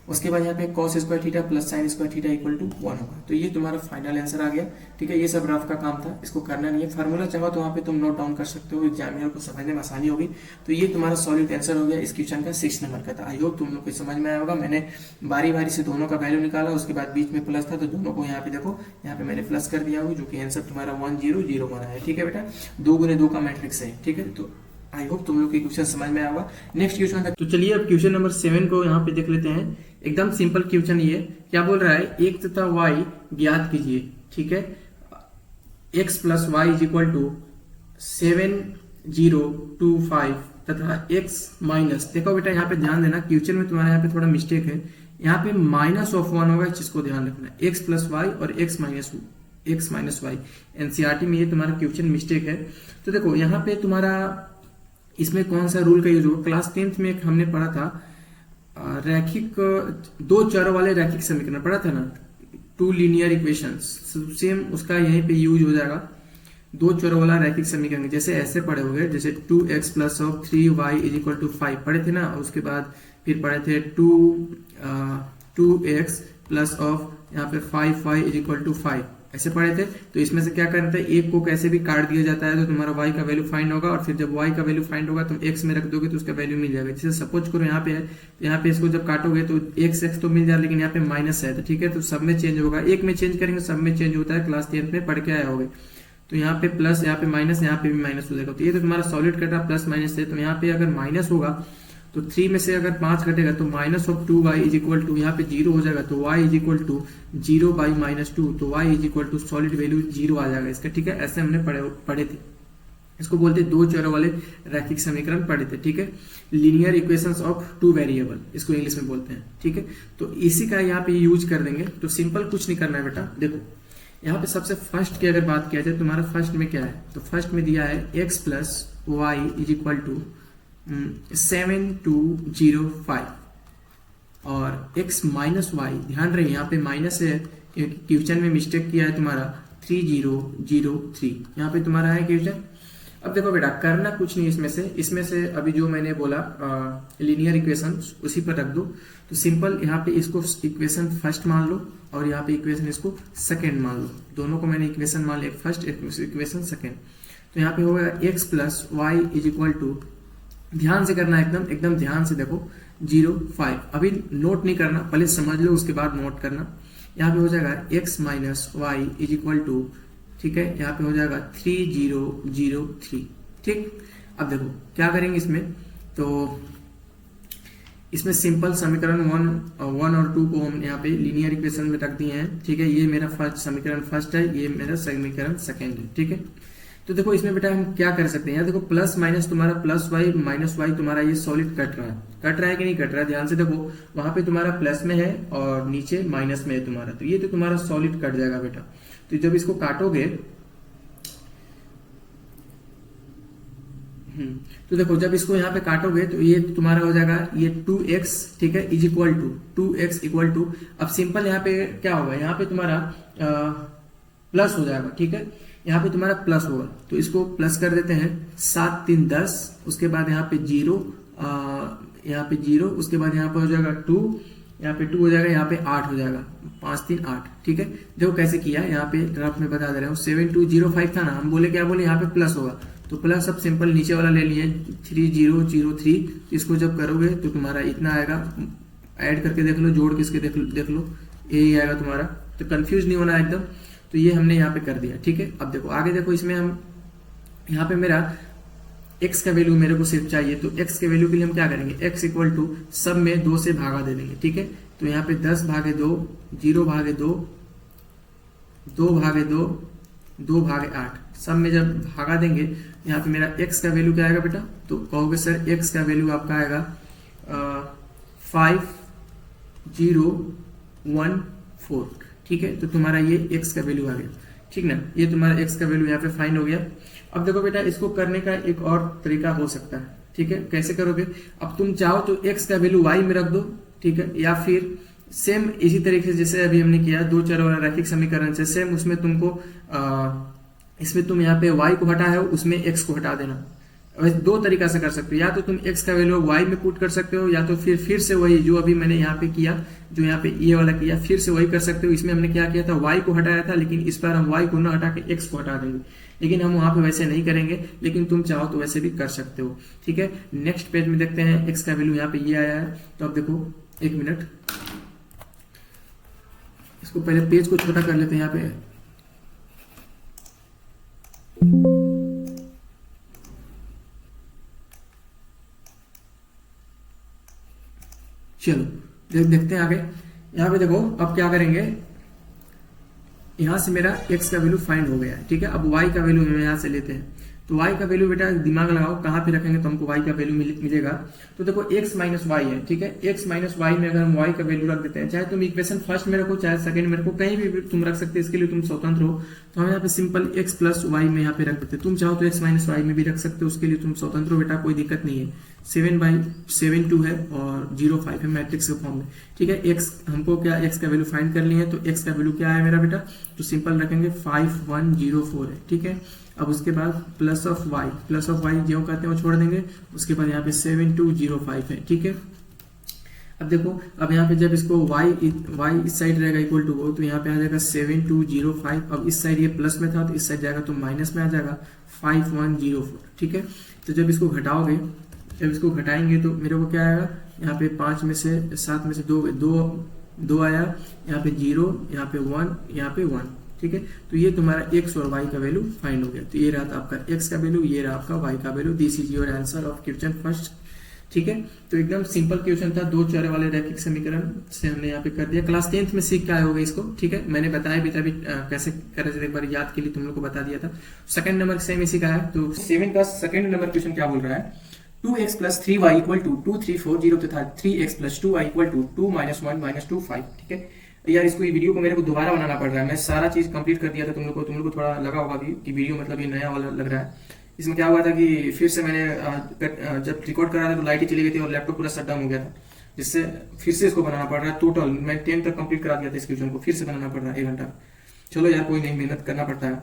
उसके बाद यहाँ पे cos square theta plus sine square theta equal to 1 होगा। तो ये तुम्हारा फाइनल आंसर आ गया। ठीक है, ये सब रफ का काम था, इसको करना नहीं है। फार्मूला चाहो तो वहाँ पे तुम नोट डाउन कर सकते हो, एग्जामिनर को समझने में आसानी होगी। तो ये तुम्हारा सॉलिड आंसर हो गया इस क्वेश्चन का 6 नंबर का था। आई होप तुम लोग को समझ में आया होगा। मैंने बारी बारी से दोनों का वैल्यू निकाला, उसके बाद बीच में प्लस था तो दोनों को यहाँ पे देखो, यहाँ पे मैंने प्लस कर दिया होगा, जो कि आंसर तुम्हारा 1001 है। ठीक है बेटा, 2 गुने 2 का मैट्रिक्स है। ठीक है, तो आई होप तुम लोग के क्वेश्चन समझ में आया होगा। नेक्स्ट क्वेश्चन था, तो चलिए अब क्वेश्चन नंबर 7 को यहाँ पे देख लेते हैं। एकदम सिंपल क्वेश्चन ये क्या बोल रहा है, एक तथा y ज्ञात कीजिए। ठीक है, x plus y is equal to 7025 तथा x माइनस, देखो बेटा यहाँ पे ध्यान देना, क्वेश्चन में तुम्हारे यहाँ पे थोड़ा मिस्टेक है, यहाँ पे माइनस ऑफ 1 होगा, इस चीज को ध्यान रखना। x प्लस वाई और x माइनस वाई, एनसीईआरटी में ये तुम्हारा क्वेश्चन मिस्टेक है। तो देखो यहाँ पे तुम्हारा इसमें कौन सा रूल का यूज होगा, क्लास 10th में एक हमने पढ़ा था रैखिक, 2 चरों वाले रैखिक समीकरण पढ़ा था ना, 2 लीनियर इक्वेशंस, सेम उसका यहीं पे यूज हो जाएगा। 2 चरों वाला रैखिक समीकरण जैसे ऐसे पढ़े होंगे, जैसे 2x plus of 3y is equal to 5 पढ़े थे ना, उसके बाद फिर पढ़े थे 2x प्लस ऑफ यहाँ पे 5y इज इक्वल टू 5, ऐसे पढ़े थे। तो इसमें से क्या करना था, एक को कैसे भी काट दिया जाता है तो तुम्हारा y का वैल्यू फाइंड होगा, और फिर जब y का वैल्यू फाइंड होगा तुम x में रख दोगे तो उसका वैल्यू मिल जाएगा। जैसे सपोज करो यहाँ पे है, तो यहाँ पे इसको जब काटोगे तो x तो मिल जाएगा, लेकिन यहाँ पे माइनस है, तो ठीक है, तो सब में चेंज होगा, एक में चेंज करेंगे सब में चेंज होता है, क्लास 10th में पढ़ के आए होगे। तो यहाँ पे प्लस, यहाँ पे माइनस, यहाँ पे भी माइनस हो जाएगा। तो ये तो तुम्हारा सॉलिड कटा प्लस माइनस है, तो यहाँ पे अगर माइनस होगा तो 3 में से अगर 5 घटेगा तो minus of 2y is equal to, यहाँ पे 0 हो जाएगा, तो y is equal to 0 by minus 2, तो y is equal to solid value 0 आ जाएगा इसका। ठीक है, ऐसे हमने पढ़े थे, इसको बोलते 2 चरों वाले रैखिक समीकरण पढ़े थे। ठीक है, लीनियर इक्वेशंस ऑफ 2 वेरिएबल इसको इंग्लिश में बोलते हैं। ठीक है, तो इसी का यहाँ पे यूज कर देंगे। तो सिंपल कुछ नहीं करना है बेटा, देखो यहाँ पे सबसे फर्स्ट की अगर बात किया जाए, तुम्हारा फर्स्ट में क्या है, तो फर्स्ट में दिया है x plus y is equal to 7205 और x माइनस वाई, ध्यान रहे यहाँ पे माइनस है क्योंकि क्वेश्चन में मिस्टेक किया है तुम्हारा 3003, यहाँ पे तुम्हारा है क्वेश्चन। अब देखो बेटा करना कुछ नहीं, इसमें से अभी जो मैंने बोला लीनियर इक्वेशन उसी पर रख दो। तो सिंपल यहाँ पे इसको इक्वेशन फर्स्ट मान लो और यहाँ पे इक्वेशन इसको सेकंड मान लो, दोनों को मैंने इक्वेशन मान लिया, फर्स्ट इक्वेशन सेकंड। तो यहाँ पे होगा x plus y is equal to, ध्यान से करना एकदम ध्यान से देखो, 05, अभी नोट नहीं करना, पहले समझ लो उसके बाद नोट करना। यहाँ पे हो जाएगा x minus y is equal to, ठीक है, यहाँ पे हो जाएगा 3003। ठीक, अब देखो क्या करेंगे इसमें, तो इसमें सिंपल समीकरण 1 और 2 को हम यहाँ पे लीनियर इक्वेशन में रख दिए हैं। ठीक है, ये मेरा फर्स्ट समीकरण फर्स्ट है, ये मेरा समीकरण सेकंड है। ठीक है, तो देखो इसमें बेटा हम क्या कर सकते हैं, यहाँ देखो प्लस माइनस तुम्हारा प्लस वाई माइनस वाई तुम्हारा ये सॉलिड कट रहा है कि नहीं कट रहा है, ध्यान से देखो, वहां पे तुम्हारा प्लस में है और नीचे माइनस में है तुम्हारा, तो ये तो तुम्हारा सॉलिड कट जाएगा बेटा। तो जब इसको काटोगे तो देखो जब इसको यहाँ पे काटोगे तो ये तुम्हारा हो जाएगा ये 2x, ठीक है, is equal to 2x equal to, अब सिंपल यहाँ पे क्या होगा, यहाँ पे तुम्हारा प्लस हो जाएगा। ठीक है, यहाँ पे तुम्हारा प्लस होगा, तो इसको प्लस कर देते हैं, 7 3 10, उसके बाद यहाँ पे 0, यहाँ पे 0, उसके बाद यहाँ पे हो जाएगा 2, यहाँ पे 2 हो जाएगा, यहाँ पे 8 हो जाएगा, 5 3 8। ठीक है, देखो कैसे किया, यहाँ पे रफ में बता दे रहा हूँ, 7205 था ना, हम बोले क्या बोले, यहाँ पे प्लस होगा, तो प्लस अब सिंपल नीचे वाला ले लिए 3003, इसको जब करोगे तो तुम्हारा इतना आएगा, ऐड करके देख लो, जोड़ के इसके देख लो, यही आएगा तुम्हारा, तो कंफ्यूज नहीं होना एकदम। तो ये हमने यहाँ पे कर दिया। ठीक है, अब देखो आगे देखो, इसमें हम यहाँ पे मेरा x का वैल्यू मेरे को सिर्फ चाहिए, तो x के वैल्यू के लिए हम क्या करेंगे, x इक्वल टू सब में 2 से भागा दे देंगे। ठीक है, तो यहाँ पे 10 भागे 2, 0 भागे 2, 2 भागे 2, 2 भागे 8, सब में जब भागा देंगे यहाँ पे मेरा x का वैल्यू क्या आएगा बेटा, तो कहोगे सर x का वैल्यू आपका आएगा 5014। ठीक है, तो तुम्हारा ये x का वैल्यू आ गया। ठीक ना, ये तुम्हारा x का वैल्यू यहाँ पे फाइंड हो गया। अब देखो बेटा इसको करने का एक और तरीका हो सकता है। ठीक है, कैसे करोगे, अब तुम चाहो तो x का वैल्यू y में रख दो, ठीक है, या फिर सेम इसी तरीके से जैसे अभी हमने किया 2 चर वाला रैखिक समीकरण से, सेम उसमें तुमको इसमें तुम यहाँ पे y को हटा है उसमें x को हटा देना। वैसे दो तरीका से कर सकते हो, या तो तुम x का वैल्यू y में पुट कर सकते हो, या तो फिर से वही जो अभी मैंने यहाँ पे किया, जो यहाँ पे ये वाला किया, फिर से वही कर सकते हो। इसमें हमने क्या किया था, y को हटाया था, लेकिन इस बार हम y को ना हटा के x को हटा देंगे, लेकिन हम वहां पे वैसे नहीं करेंगे, लेकिन तुम चाहो तो वैसे भी कर सकते हो। ठीक है, नेक्स्ट पेज में देखते हैं x का वैल्यू यहाँ पे ये आया है। तो अब देखो, एक मिनट, इसको पहले पेज को छोटा कर लेते हैं यहाँ पे। चलो देखते हैं आगे। यहाँ पे देखो, अब क्या करेंगे, यहां से मेरा x का वैल्यू फाइंड हो गया है। ठीक है, अब y का वैल्यू हम यहां से लेते हैं। तो y का वैल्यू बेटा दिमाग लगाओ, कहां पे रखेंगे तो हमको y का वैल्यू मिलेगा। तो देखो x माइनस वाई है। ठीक है, x माइनस वाई में अगर हम y का वैल्यू रख देते हैं, चाहे तुम इक्वेशन फर्स्ट में रखो चाहे सेकंड में रखो, कहीं भी तुम रख सकते हो, इसके लिए तुम स्वतंत्र हो। तो हम यहाँ पे सिंपल x प्लस वाई में यहाँ पे रख देते हैं। तुम चाहो तो x माइनस वाई में भी रख सकते हो, उसके लिए तुम स्वतंत्र हो बेटा, कोई दिक्कत नहीं है। 7/7 है और 0.5 है मैट्रिक्स के फॉर्म में। ठीक है, x हमको क्या, x का वैल्यू फाइंड कर लिए है, तो x का वैल्यू क्या है मेरा बेटा, तो सिंपल रखेंगे 5104 है। ठीक है, अब उसके बाद प्लस ऑफ y जो कहते हैं वो छोड़ देंगे, उसके बाद यहाँ पे 7205 है। ठीक है, अब देखो, अब यहाँ पे जब इसको y इस साइड रहेगा इक्वल टू वो, तो यहाँ पे आ जाएगा 7205। अब इस साइड ये प्लस में था तो इस साइड जाएगा तो माइनस में आ जाएगा 5104। ठीक है, तो जब इसको घटाओगे, जब इसको घटाएंगे तो मेरे को क्या आएगा, यहाँ पे 5 में से 7 में से 2 आया, यहाँ पे 0, यहाँ पे 1, यहाँ पे 1। ठीक है, तो ये तुम्हारा x और y का वैल्यू फाइंड हो गया। तो ये रहा आपका x का वैल्यू, ये रहा आपका y का value. This is your answer of question first. ठीक है, तो एकदम सिंपल क्वेश्चन था, दो चर वाले रैखिक समीकरण से हमने यहाँ पे कर दिया। क्लास 10th में सीख के आए होगा इसको। ठीक है, मैंने बताया भी था अभी कैसे करे थे, एक बार याद के लिए तुम लोग को बता दिया था। सेकंड नंबर सेम इसी का है। तो 7 का सेकंड नंबर क्वेश्चन क्या बोल रहा है, 2x plus 3y equal to 2340 तथा 3x plus 2y equal to 2 -1 -2 5। ठीक है यार, इसको ये वीडियो को मेरे को दोबारा बनाना पड़ रहा है। मैं सारा चीज कंप्लीट कर दिया था, तुम लोग को थोड़ा लगा होगा भी कि वीडियो मतलब ये नया वाला लग रहा है। इसमें क्या हुआ था कि फिर से मैंने जब रिकॉर्ड कर रहा था तो लाइट ही चली गई थी और लैपटॉप पूरा शट डाउन हो गया था, जिससे फिर से इसको बनाना पड़ रहा है। टोटल मैं 10 तक कंप्लीट करा दिया था, इस क्वेश्चन को फिर से बनाना पड़ रहा है 1 घंटा। चलो यार, कोई नहीं, मेहनत करना पड़ता है।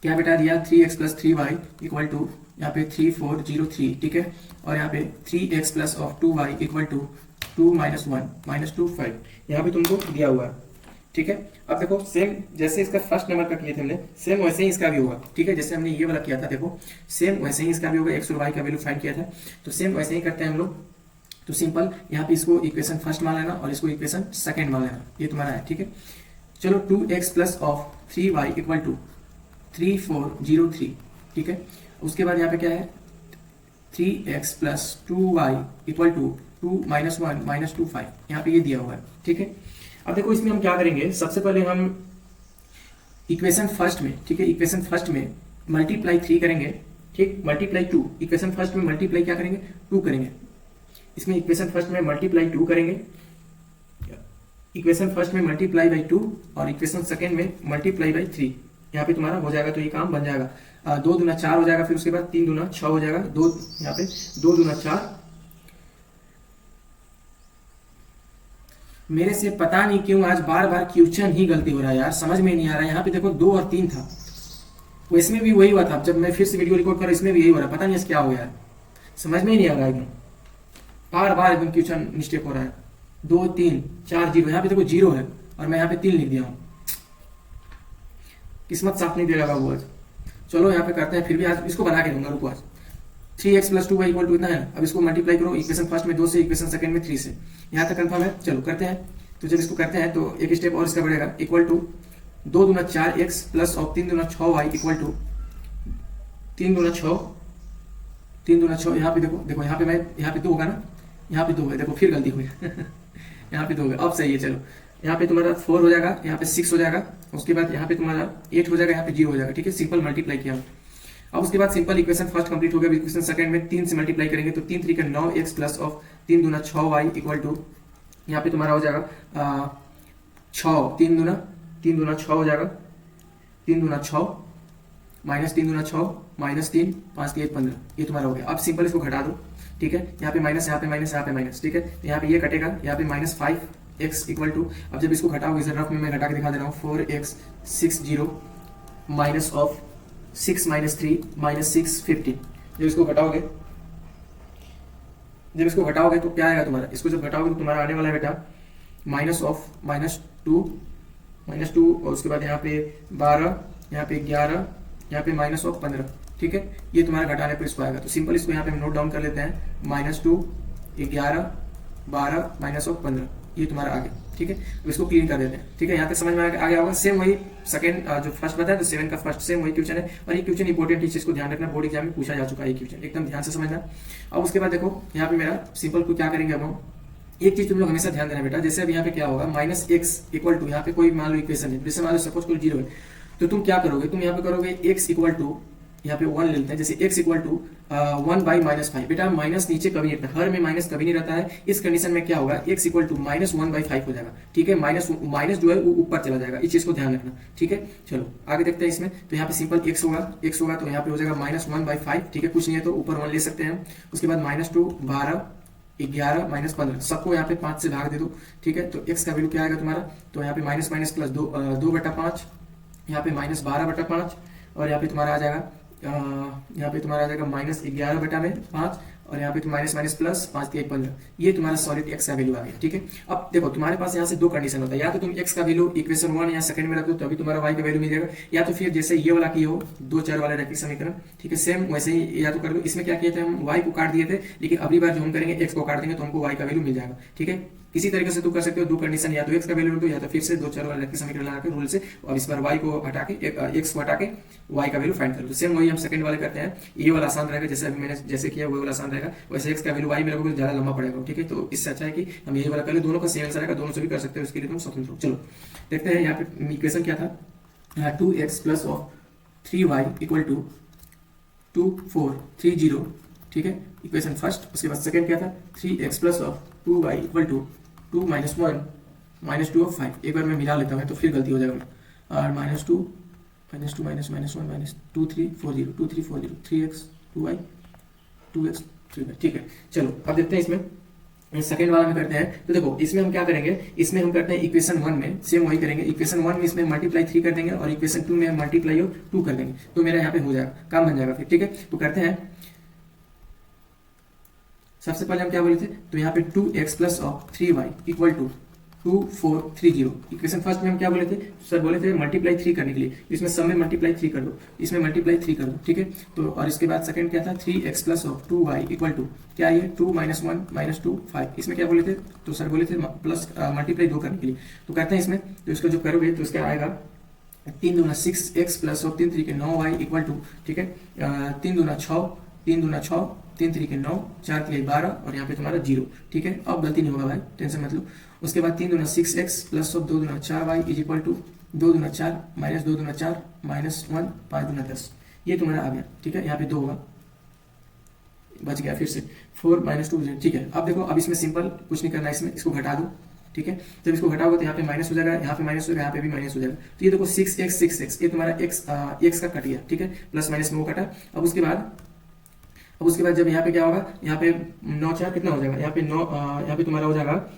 क्या बेटा दिया, 3x plus 3y equal to यहाँ पे 3403। ठीक है, और यहाँ पे 3x plus of 2y equal to 2 -1 -2 5 यहाँ पे तुमको दिया हुआ है। ठीक है, अब देखो सेम जैसे इसका फर्स्ट नंबर का किए थे हमने, सेम वैसे ही इसका भी होगा। ठीक है, जैसे हमने ये वाला किया था, देखो सेम वैसे ही इसका भी होगा। x और y का वैल्यू फाइंड किया था, तो सेम वैसे ही करते हैं हम लोग। तो सिंपल यहाँ पे इसको इक्वेशन फर्स्ट मान लेना और इसको इक्वेशन सेकंड मान लेना, ये तुम्हारा है। ठीक है, चलो 2x plus of 3y equal to 3403। ठीक है, उसके बाद यहाँ पे क्या है, 3x plus 2y equal to 2 -1 -2 5 यहाँ पे ये दिया हुआ है। ठीक है, अब देखो इसमें हम क्या करेंगे, सबसे पहले हम इक्वेशन फर्स्ट में, ठीक है, इक्वेशन फर्स्ट में मल्टीप्लाई 3 करेंगे। ठीक, मल्टीप्लाई 2, इक्वेशन फर्स्ट में मल्टीप्लाई क्या करेंगे, 2 करेंगे। इसमें इक्वेशन फर्स्ट में मल्टीप्लाई 2 करेंगे, इक्वेशन फर्स्ट में मल्टीप्लाई बाई 2 और इक्वेशन सेकंड में मल्टीप्लाई बाई 3। यहाँ पे तुम्हारा हो जाएगा, तो ये काम बन जाएगा। 2 दूना 4 हो जाएगा, फिर उसके बाद 3 दूना 6 हो जाएगा। 2 यहाँ पे 2 दूना 4। मेरे से पता नहीं क्यों आज बार बार क्वेश्चन ही गलती हो रहा है यार, समझ में नहीं आ रहा है। यहाँ पे देखो 2 और 3 था, वो इसमें भी वही हुआ था। जब मैं फिर से वीडियो रिकॉर्ड कर रहा, इसमें भी यही हो रहा है, पता नहीं क्या हो गया यार, समझ में ही नहीं आ रहा एकदम, बार बार एकदम क्वेश्चन मिस्टेक हो रहा है। 2 3 4 0, यहाँ पे देखो 0 है और मैं यहाँ पे 3 लिख दिया हूँ। किस्मत साथ नहीं दे रहा बाबू आज। चलो यहाँ पे करते हैं, फिर भी आज इसको बना के दूंगा, रुको आज। 3x plus 2y equal to इतना है। अब इसको मल्टीप्लाई करो, इक्वेशन फर्स्ट में 2 से, इक्वेशन सेकंड में 3 से। यहाँ तक कंफर्म है, चलो करते हैं। तो जब इसको करते हैं तो एक स्टेप और इसका बढ़ेगा, इक्वल टू 2 दूना 4x प्लस और 3 दूना 6y इक्वल टू 3 दूना 6 यहाँ पे देखो यहाँ पे मैं यहाँ पे 2 होगा ना, यहाँ पे 2 है, देखो फिर गलती हुई यहाँ पे 2 है, अब सही है। चलो यहाँ पे तुम्हारा 4 हो जाएगा, यहाँ पे 6 हो जाएगा, उसके बाद यहाँ पे तुम्हारा 8 हो जाएगा, यहाँ पे 0 हो जाएगा। ठीक है, सिंपल मल्टीप्लाई किया। अब उसके बाद सिंपल इक्वेशन फर्स्ट कंप्लीट हो गया। इक्वेशन सेकंड में 3 से मल्टीप्लाई करेंगे तो 3 3 का 9x प्लस ऑफ 3 दूना 6y इक्वल टू यहाँ पे तुम्हारा हो जाएगा 6 3 दूना 6 हो जाएगा, 3 दूना 6 माइनस 3 दूना 6 माइनस 3 5 3 15, ये तुम्हारा हो गया। अब सिंपल इसको घटा दो। ठीक है, यहाँ पे माइनस, यहाँ पे माइनस, यहाँ पे माइनस। ठीक है, यहाँ पे ये कटेगा, यहाँ पे माइनस 5x इक्वल टू, अब जब इसको घटाओगे, इसे रफ में मैं घटा के दिखा दे रहा हूँ, 4x 60 minus of 6 minus 3 minus 6 15। जब इसको घटाओगे तो क्या आएगा तुम्हारा, इसको जब घटाओगे तो तुम्हारा आने वाला है बेटा माइनस ऑफ -2 और उसके बाद यहाँ पे 12, यहाँ पे 11, यहाँ पे माइनस ऑफ 15। ठीक है, ये तुम्हारा घटाने पर इसको आएगा। तो सिंपल इसको यहाँ पे हम नोट डाउन कर लेते हैं, -2, 11, 12 माइनस ऑफ 15, ये तुम्हारा आ गया। ठीक है, अब इसको क्लीन कर देते हैं। ठीक है, यहाँ तक समझ में आ गया होगा। सेम वही सेकंड जो फर्स्ट बताया तो 7 का फर्स्ट सेम वही क्वेश्चन है, और ये क्वेश्चन इंपॉर्टेंट है, इसको ध्यान रखना, बोर्ड एग्जाम में पूछा जा चुका है ये क्वेश्चन, एकदम ध्यान से समझना। अब उसके बाद देखो यहाँ पे मेरा सिंपल को क्या करेंगे, अब हम एक चीज तुम लोग हमेशा ध्यान देना बेटा, जैसे अब यहाँ पे क्या होगा -x इक्वल टू, यहाँ पे कोई मान लो इक्वेशन है, जैसे मान लो सपोज कोई 0 है, तो तुम क्या करोगे, तुम यहाँ पे करोगे x इक्वल टू, यहाँ पे 1 ले लेते हैं, जैसे x इक्वल टू 1/-5। बेटा माइनस नीचे कभी नहीं रहता, हर में माइनस कभी नहीं रहता है। इस कंडीशन में क्या होगा, x इक्वल टू -1/5 हो जाएगा। ठीक है, माइनस जो है वो ऊपर चला जाएगा, इस चीज को ध्यान रखना। ठीक है, चलो आगे देखते हैं इसमें। तो यहाँ पे सिंपल x होगा तो यहाँ पे हो जाएगा -1/5। ठीक है, कुछ नहीं है तो ऊपर 1 ले सकते हैं। उसके बाद -2, 12, 11, -15, सबको यहाँ पे 5 से भाग दे दो। ठीक है, तो x का वैल्यू क्या आएगा तुम्हारा, तो यहाँ पे माइनस प्लस 2/5, यहाँ पे -12/5, और यहाँ पे तुम्हारा आ जाएगा -11/5, और यहाँ पे तो माइनस प्लस 5 3 15, ये तुम्हारा सॉलिड x का वैल्यू आ गया। ठीक है, अब देखो तुम्हारे पास यहाँ से दो कंडीशन होता है, या तो तुम x का वैल्यू इक्वेशन 1 या सेकंड में रख दो तभी तुम्हारा y का वैल्यू मिल जाएगा, या तो फिर जैसे ये वाला किए हो 2 चर वाला रैखिक समीकरण। ठीक है, सेम वैसे ही या तो कर दो। इसमें क्या किए थे हम, y को काट दिए थे, लेकिन अगली बार जो हम करेंगे x को काट देंगे तो हमको y का वैल्यू मिल जाएगा। ठीक है, किसी तरीके से तुम कर सकते हो, दो कंडीशन, या तो x का वैल्यू रख दो, या तो फिर से 2 चर वाला रैखिक समीकरण लगा के रूल से, और इस बार y को हटा के x को हटा के y का वैल्यू फाइंड कर लो। सेम वही हम सेकंड वाले करते हैं, ये वाला आसान रहेगा, जैसे अभी मैंने जैसे किया वो वाला आसान रहेगा, वैसे x का वैल्यू y मेरे को ज्यादा लंबा पड़ेगा। ठीक है, तो इससे अच्छा है कि हम यही वाला कर ले, दोनों का सेम आंसर आएगा, दोनों से भी कर सकते हो, इसके लिए तुम स्वतंत्र हो। चलो देखते हैं यहाँ पे इक्वेशन क्या था, 2x plus of 3y equal to 2430। ठीक है, इक्वेशन फर्स्ट। उसके बाद सेकंड क्या था, 3x plus of 2y equal to 2 - 1 -2 of 5। एक बार मैं मिला लेता हूँ तो फिर गलती हो जाएगा, और -2 -2 -1 -2340 2340 3x 2y 2x 3y। ठीक है, चलो अब देखते हैं इसमें सेकेंड वाला में करते हैं। तो देखो इसमें हम क्या करेंगे, इसमें हम करते हैं इक्वेशन 1 में सेम वही करेंगे, इक्वेशन 1 में इसमें मल्टीप्लाई 3 कर देंगे, और इक्वेशन 2 में मल्टीप्लाई 2 कर देंगे, तो मेरा यहाँ पे हो जाएगा, काम बन जाएगा फिर। ठीक है, तो करते हैं। सबसे पहले हम क्या बोले थे, तो यहाँ पे 2x plus of 3y equal to 2430। Equation first में हम क्या बोले थे, सर बोले थे मल्टीप्लाई 3 करने के लिए, इसमें सब में मल्टीप्लाई 3 कर दो, इसमें मल्टीप्लाई 3 कर दो। ठीक है, तो और इसके बाद सेकंड क्या था, 3x plus of 2y equal to क्या, ये 2 - 1 -2 5। इसमें क्या बोले थे, तो सर बोले थे प्लस मल्टीप्लाई 2 करने के लिए, तो करते हैं इसमें। तो इसको जो करोगे तो इसका आएगा 3 दूना 6x प्लस ऑफ 3 3 के 9y इक्वल टू, ठीक है, 3 दूना 6 3 दूना 6 3 3 के 9 4 के 12, और यहाँ पे तुम्हारा 0। ठीक है, अब गलती नहीं होगा भाई, टेंशन मत लो। उसके बाद 3 दूना 6x प्लस ऑफ 2 दूना 4y इज इक्वल टू 2 दूना 4 माइनस 2 दूना 4 माइनस 1 5 दूना 10, ये तुम्हारा आ गया। ठीक है, यहाँ पे 2 होगा, बच गया फिर से 4 - 2। ठीक है, अब देखो, अब इसमें सिंपल कुछ नहीं करना है, इसमें इसको घटा दो। ठीक है, जब इसको घटाओगे तो यहाँ पे माइनस हो जाएगा, यहाँ पे माइनस हो जाएगा, यहाँ पे भी माइनस हो जाएगा। तो ये देखो 6x ये तुम्हारा x का कट गया। ठीक है, प्लस माइनस में वो कटा। अब उसके बाद जब यहाँ पे क्या होगा, यहाँ पे 9 4 कितना हो जाएगा, यहाँ पे 9 यहाँ पे तुम्हारा हो जाएगा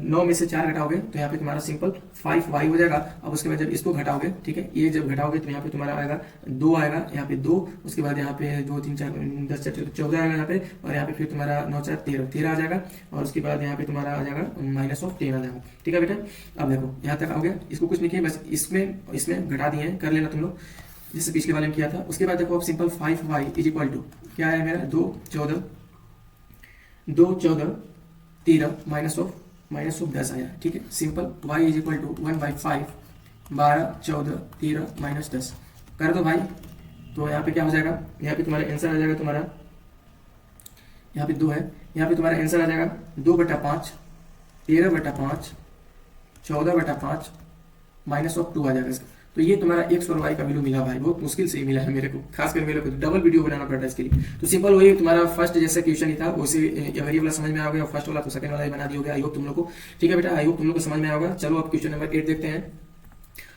9 में से 4 घटाओगे तो यहाँ पे तुम्हारा सिंपल 5y हो जाएगा। अब उसके बाद जब इसको घटाओगे, ठीक है, ये जब घटाओगे तो यहाँ पे तुम्हारा आएगा 2 आएगा, यहाँ पे 2, उसके बाद यहाँ पे 2 3 4 10 4 14 आएगा यहाँ पे, और यहाँ पे फिर तुम्हारा 9 4 13 आ जाएगा, और उसके बाद यहाँ पे तुम्हारा आ जाएगा -10 आ जाएगा। ठीक है बेटा, अब देखो यहाँ तक आ गया, इसको कुछ नहीं किया, बस इसमें घटा दिए, कर लेना तुम लोग जैसे पिछले वाले में किया था। उसके बाद देखो अब simple 5y is equal to क्या है मेरा 2 14 13 -10 आया। ठीक है, simple y is equal to 1/5 12 14 13 -10 कर दो भाई। तो यहाँ पे क्या हो जाएगा, यहाँ पे तुम्हारा आंसर आ जाएगा, तुम्हारा यहाँ पे 2 है, यहाँ पे तुम्हारा आंसर आ जाएगा 2/5 13/5 14/5 -2 आ जाएगा इसका। तो ये तुम्हारा x और y का वैल्यू मिला भाई, बहुत मुश्किल से ही मिला है मेरे को, खासकर मेरे को डबल वीडियो बनाना पड़ता है इसके लिए। तो सिंपल वही तुम्हारा फर्स्ट जैसा क्वेश्चन ही था, उसे अगर ये वाला समझ में आ गया, फर्स्ट वाला तो सेकंड वाला ही बना दिया। आई होप तुम लोग को, ठीक है बेटा, आई होप तुम लोग को समझ में आ होगा। चलो अब क्वेश्चन नंबर 8 देखते हैं।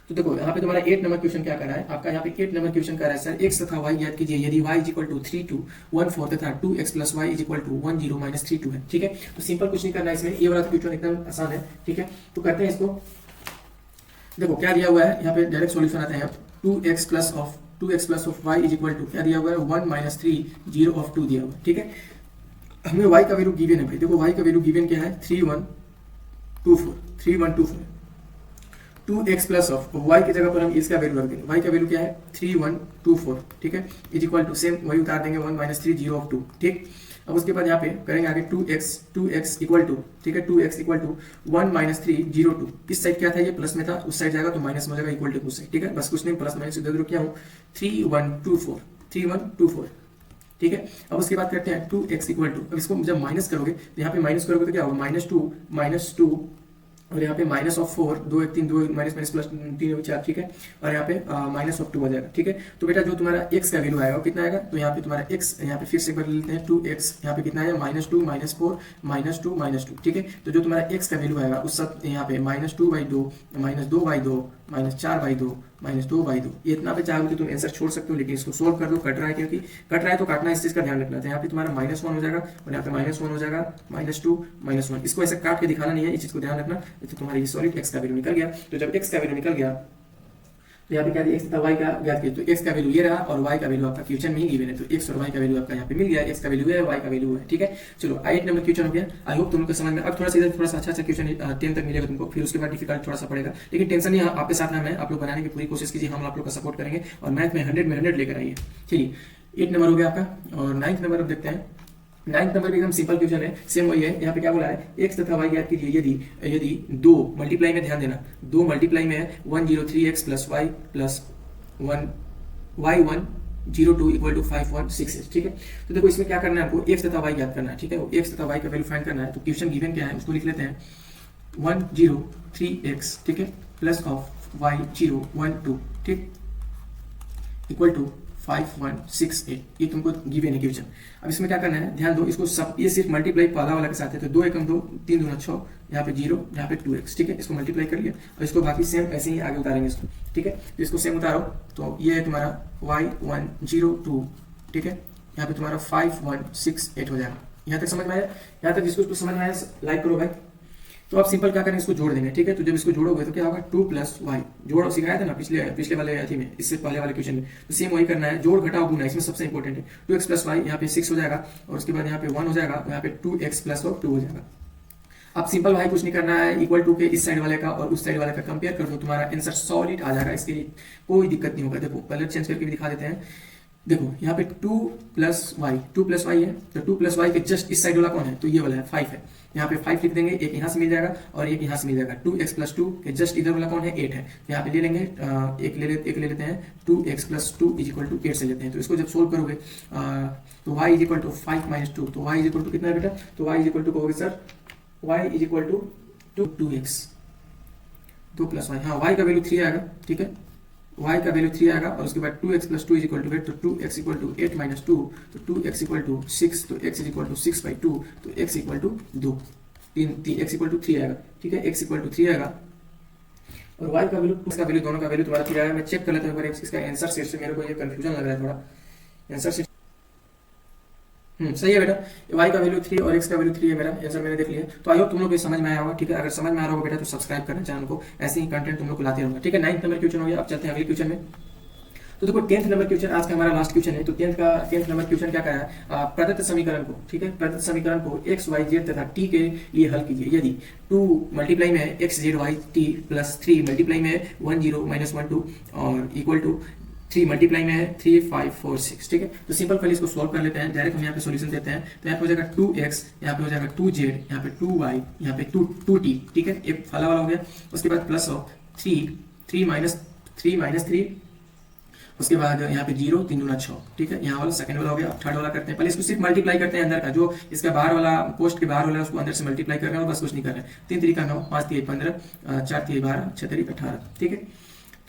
तो देखो यहाँ पे तुम्हारा 8 नंबर क्वेश्चन क्या कर रहा है आपका, यहाँ पे 8 नंबर क्वेश्चन कर रहा है सर x तथा y ज्ञात कीजिए यदि y इज इक्वल टू 3 2 1 4 तथा 2x plus y is equal to 1 0 - 3 2 है। ठीक है, तो सिंपल कुछ नहीं करना है इसमें, ये वाला क्वेश्चन एकदम आसान है। ठीक है, तो करते हैं इसको। देखो क्या दिया हुआ है यहाँ पे, डायरेक्ट सॉल्यूशन आता है। 2x plus of 2x plus of y is equal to क्या दिया हुआ है 1 माइनस 3 0 ऑफ 2 दिया हुआ है। ठीक है, हमें y का वैल्यू गिवन है भाई, देखो y का वैल्यू गिवन क्या है 3124 2x प्लस ऑफ y की जगह पर हम इसका वैल्यू रख देंगे, y का वैल्यू क्या है 3124। ठीक है, इज इक्वल टू सेम वही उतार देंगे 1 माइनस 3 0 ऑफ 2। ठीक, अब उसके बाद यहाँ पे करेंगे आगे 2x इक्वल टू, ठीक है 2x इक्वल टू 1 माइनस 3 0 2। इस साइड क्या था, ये प्लस में था, उस साइड जाएगा तो माइनस में हो जाएगा इक्वल टू उस साइड। ठीक है, बस कुछ नहीं, प्लस माइनस इधर क्या हूँ 3124। ठीक है, अब उसके बाद करते हैं 2x इक्वल टू, अब इसको जब माइनस करोगे तो यहाँ पे माइनस करोगे तो क्या होगा -2 और यहाँ पे minus of 4 2 1 3 2 minus minus plus 3 4। ठीक है, और यहाँ पे माइनस ऑफ 2 हो जाएगा। ठीक है, तो बेटा जो तुम्हारा x का वैल्यू आएगा वो कितना आएगा, तो यहाँ पे तुम्हारा x यहाँ पे फिर से एक बार ले लेते हैं 2x, यहाँ पे कितना आएगा -2 -4 -2 ठीक है, तो जो तुम्हारा x का वैल्यू आएगा उस सब यहाँ पे -2/2 -2/2 -4/2 -2/2 ये इतना पे चाहोगे तो तुम आंसर छोड़ सकते हो, लेकिन इसको सोल्व कर दो। कट रहा है क्योंकि कट रहा है तो काटना, इस चीज का ध्यान रखना है। यहाँ पे तुम्हारा -1 हो जाएगा और यहाँ पे -1 हो जाएगा -2 -1। इसको ऐसे काट के दिखाना नहीं है, इस चीज को ध्यान रखना। तो तुम्हारी सॉलिड x का वैल्यू निकल गया। तो जब x का वैल्यू निकल गया तो यहाँ पे क्या दिया x तथा y का ज्ञात किया, तो x का वैल्यू ये रहा और y का वैल्यू आपका क्वेश्चन में ही गिवन है, तो x और y का वैल्यू आपका यहाँ पे मिल गया। x का वैल्यू है, y का वैल्यू है। ठीक है, चलो 8 नंबर क्वेश्चन हो गया। आई होप तुम लोग को समझ में, अब थोड़ा सा इधर थोड़ा सा अच्छा क्वेश्चन 10 तक मिलेगा तुमको, फिर उसके बाद डिफिकल्ट थोड़ा सा पड़ेगा, लेकिन टेंशन नहीं, आपके साथ है, आप लोग बनाने की पूरी कोशिश कीजिए, हम आप लोग का सपोर्ट करेंगे और मैथ में 100 में 100 लेकर आइए। चलिए 8 नंबर हो गया आपका, और 9th नंबर अब देखते हैं। 9th नंबर भी एकदम सिंपल क्वेश्चन है, सेम वही है। यहाँ पे क्या बोला है, x तथा y ज्ञात कीजिए यदि 2 मल्टीप्लाई में, ध्यान देना 2 मल्टीप्लाई में है 103x plus y plus 1y102 equal to 5168। ठीक है, तो देखो इसमें क्या करना है आपको, x तथा y ज्ञात करना है। ठीक है, x तथा y का वैल्यू फाइंड करना है। तो क्वेश्चन गिवन क्या है उसको लिख लेते हैं 103x, ठीक है, प्लस ऑफ y012, ठीक, इक्वल टू 5168। ये तुमको गिवन है क्वेश्चन। अब इसमें क्या करना है, ध्यान दो, इसको सब ये सिर्फ मल्टीप्लाई पहला वाला के साथ है, तो 2 एकम 2 3 दूना 6, यहाँ पे 0, यहाँ पे 2x। ठीक है, इसको मल्टीप्लाई कर लिया और इसको बाकी सेम ऐसे ही आगे उतारेंगे इसको। ठीक है, तो इसको सेम उतारो, तो ये है तुम्हारा y102। ठीक है, यहाँ पे तुम्हारा 5168 हो जाएगा। यहाँ तक समझ में आया? यहाँ तक जिसको समझ में आया लाइक करो भाई। तो आप सिंपल क्या करेंगे, इसको जोड़ देंगे। ठीक है, तो जब इसको जोड़ोगे तो क्या होगा 2 प्लस वाई, जोड़ सिखाया था ना पिछले वाले अथी में, इससे पहले वाले क्वेश्चन में, तो सेम वही करना है, जोड़ घटाओ गुना, इसमें सबसे इंपॉर्टेंट है। 2x प्लस वाई, यहाँ पे 6 हो जाएगा और उसके बाद यहाँ पे 1 हो जाएगा, यहाँ पे 2x प्लस 2 हो जाएगा। अब सिंपल भाई कुछ नहीं करना है, इक्वल टू के इस साइड वाले का और उस साइड वाले का कंपेयर कर दो, तुम्हारा आंसर सॉलिड आ जाएगा, इसके लिए कोई दिक्कत नहीं होगा। देखो कलर चेंज करके भी दिखा देते हैं। देखो यहाँ पे 2 प्लस वाई है, तो 2 प्लस वाई के जस्ट इस साइड वाला कौन है, तो ये वाला है 5 है। यहाँ पे 5 लिख देंगे, एक यहाँ से मिल जाएगा और एक यहाँ से मिल जाएगा। 2x प्लस 2 के जस्ट इधर वाला कौन है, 8 है। यहाँ पे ले लेंगे, एक ले लेते हैं 2x plus 2 is equal to 8 से लेते हैं। तो इसको जब सोल्व करोगे तो y is equal to 5 minus 2, तो y इज इक्वल टू कितना है बेटा, तो y इज इक्वल टू कहोगे sir y is equal to 2x 2 plus y, हाँ y का वैल्यू 3 आएगा। ठीक है, y का वैल्यू 3 आएगा और उसके बाद 2x plus 2 is equal to 8, तो 2x इक्वल टू 8 माइनस 2, तो 2x इक्वल टू 6, तो x इज इक्वल टू 6/2, तो x equal to 2, x equal to 3 आएगा। ठीक है, x इक्वल टू 3 आएगा और y का वैल्यू, इसका वैल्यू, दोनों का वैल्यू तुम्हारा 3 आएगा। मैं चेक कर लेता हूँ एक बार इसका आंसर शीट से, मेरे को ये कंफ्यूजन लग रहा है थोड़ा। आंसर शीट सही है बेटा, y का वैल्यू 3 और x का वैल्यू 3 है, मेरा आंसर मैंने देख लिया। तो आई होप तुम लोग को समझ में आया होगा। ठीक है, अगर समझ में आ रहा होगा बेटा तो सब्सक्राइब करना चैनल को, ऐसे ही कंटेंट तुम लोग को लाते रहूंगा। ठीक है, 9th नंबर क्वेश्चन हो गया। अब चलते हैं अगले क्वेश्चन में। तो देखो 10th नंबर क्वेश्चन आज का हमारा लास्ट क्वेश्चन है। तो 10th नंबर क्वेश्चन क्या कहा है, प्रदत्त समीकरण को, ठीक है, प्रदत्त समीकरण को x y z तथा t के लिए हल कीजिए यदि 2 मल्टीप्लाई में है x z y t plus 3 multiply में है 1 0 माइनस 1 2 और इक्वल टू 3 मल्टीप्लाई में है 3 5 4 6। ठीक है, तो सिंपल पहले इसको सॉल्व कर लेते हैं, डायरेक्ट हम यहाँ पे सॉल्यूशन देते हैं। तो यहाँ पे हो जाएगा 2x, यहाँ पे हो जाएगा 2z, यहाँ पे 2y, यहाँ पे 2t। ठीक है, एक फला वाला हो गया। उसके बाद प्लस ऑफ 3 माइनस 3, उसके बाद यहाँ पे 0 3 दूना 6। ठीक है, यहाँ वाला सेकंड वाला हो गया। थर्ड वाला करते हैं, पहले इसको सिर्फ मल्टीप्लाई करते हैं अंदर का, जो इसका बाहर वाला पोस्ट के बाहर वाला उसको अंदर से मल्टीप्लाई कर रहे हैं, बस कुछ नहीं कर रहे हैं। 3 3 9, 5 3 15, 4 3 12, 6 3 18। ठीक है,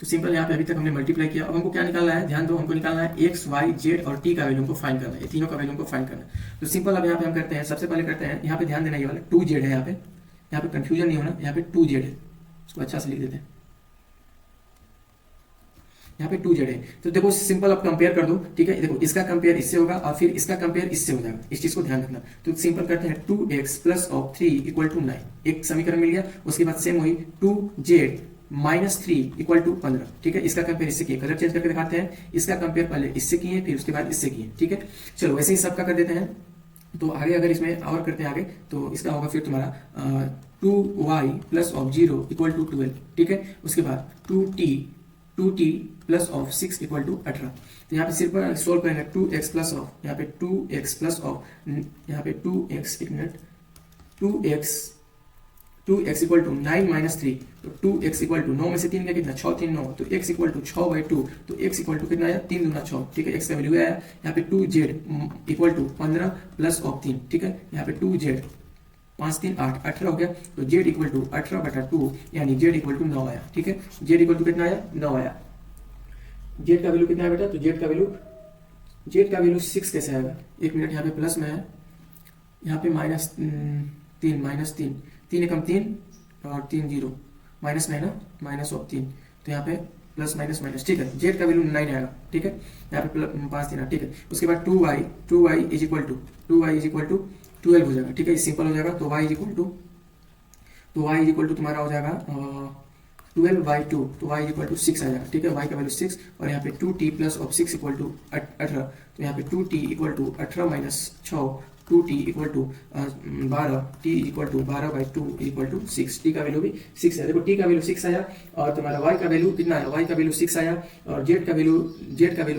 तो सिंपल यहाँ पे अभी तक हमने मल्टीप्लाई किया। अब हमको क्या निकालना है, ध्यान दो, हमको निकालना है x y z और t का वैल्यू को फाइंड करना है, ये तीनों का वैल्यू को फाइंड करना है। तो सिंपल अब यहाँ पे हम करते हैं, सबसे पहले करते हैं, यहाँ पे ध्यान देना, ये वाला 2z है, यहाँ पे कंफ्यूजन नहीं होना, यहाँ पे 2z है, इसको अच्छा से लिख देते हैं, यहाँ पे 2z है। तो देखो सिंपल अब कंपेयर कर दो। ठीक है, देखो इसका कंपेयर इससे होगा और फिर इसका कंपेयर इससे हो जाएगा, इस चीज को ध्यान रखना। तो सिंपल करते हैं 2x plus of 3 equal to 9, एक समीकरण मिल गया। उसके बाद सेम वही 2z -3 इक्वल टू 15, ठीक है। इसका कंपेयर इससे किए, कलर चेंज करके दिखाते हैं। इसका कंपेयर पहले इससे किए, फिर उसके बाद इससे किए, ठीक है। चलो वैसे ही सबका कर देते हैं। तो आगे अगर इसमें और करते हैं आगे, तो इसका होगा फिर तुम्हारा 2y plus of 0 equal to 12, ठीक है। उसके बाद 2t plus of 6 equal to 18। तो यहाँ पे सिर्फ सोल्व करेंगे 2x प्लस ऑफ, यहाँ पे 2x प्लस ऑफ, यहाँ पे 2x, एक minute, 2x equal to 9 minus 3, तो 2x इक्वल टू 9 में से 3 का कितना, 6 3 9, तो x इक्वल टू 6/2, तो x इक्वल टू कितना आया, 3 दूना 6, ठीक है। x का वैल्यू आया। यहाँ पे 2z equal to 15 plus of 3, ठीक है। यहाँ पे 2z 5 3 8 18 हो गया, तो z इक्वल टू 18/2, यानी z इक्वल टू 9 आया, ठीक है। z इक्वल टू कितना आया, 9 आया। z का वैल्यू कितना है बेटा, तो z का वैल्यू 6 कैसे आएगा, एक मिनट, यहाँ पे प्लस में है, यहाँ पे -3 3 एकम 3 और 3 0, माइनस में है ना, माइनस ऑफ 3, तो यहाँ पे प्लस माइनस माइनस, ठीक है। z का वैल्यू 9 आएगा, ठीक है। यहाँ पे 5 3, ठीक है। उसके बाद 2y इज इक्वल टू 12 हो जाएगा, ठीक है। सिंपल हो जाएगा। तो y इज इक्वल टू तुम्हारा हो जाएगा 12/2, तो y इज इक्वल टू 6 आ जाएगा, ठीक है। y का वैल्यू 6, और यहाँ पे 2t plus of 6 equal to 18, तो यहाँ पे 2t equal to 18 minus 6, 2t equal to 12, t equal to 12/2 equal to 6, t का वैल्यू भी 6 है। देखो t का वैल्यू 6 आया, और तुम्हारा y का वैल्यू कितना आया, y का वैल्यू 6 आया, और z का वैल्यू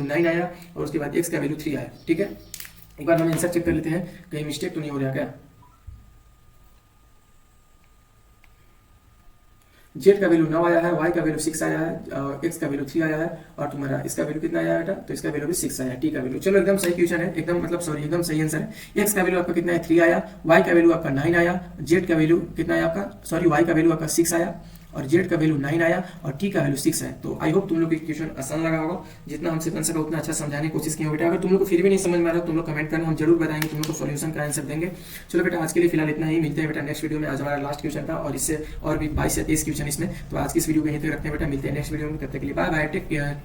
9 आया, और उसके बाद x का वैल्यू 3 आया, ठीक है। एक बार हम आंसर चेक कर लेते हैं, कहीं मिस्टेक तो नहीं हो रहा क्या। z का वैल्यू 9 आया है, y का वैल्यू 6 आया है, x का वैल्यू 3 आया है, और तुम्हारा इसका वैल्यू कितना आया बेटा, तो इसका वैल्यू भी 6 आया, t का वैल्यू। चलो एकदम सही क्वेश्चन है, एकदम सही आंसर है। x का वैल्यू आपका कितना है, 3 आया, y का वैल्यू आपका 9 आया, z का वैल्यू कितना है आपका, y का वैल्यू आपका 6 आया, और z का वैल्यू 9 आया, और t का वैल्यू 6 है। तो आई होप तुम लोग को क्वेश्चन आसान लगा होगा, जितना हमसे बन सका उतना अच्छा समझाने की कोशिश की हो बेटा। अगर तुम लोग को फिर भी नहीं समझ में आ रहा, तुम लोग कमेंट करना, हम जरूर बताएंगे, तुम लोग को सॉल्यूशन का आंसर देंगे। चलो बेटा आज के लिए फिलहाल इतना ही, मिलते हैं बेटा नेक्स्ट वीडियो में। आज हमारा लास्ट क्वेश्चन था, और इससे और भी 22 या 23 क्वेश्चन इसमें। तो आज की इस वीडियो को यहीं तक रखते हैं बेटा, मिलते हैं नेक्स्ट वीडियो में, तब तक के लिए बाय बाय, टेक केयर।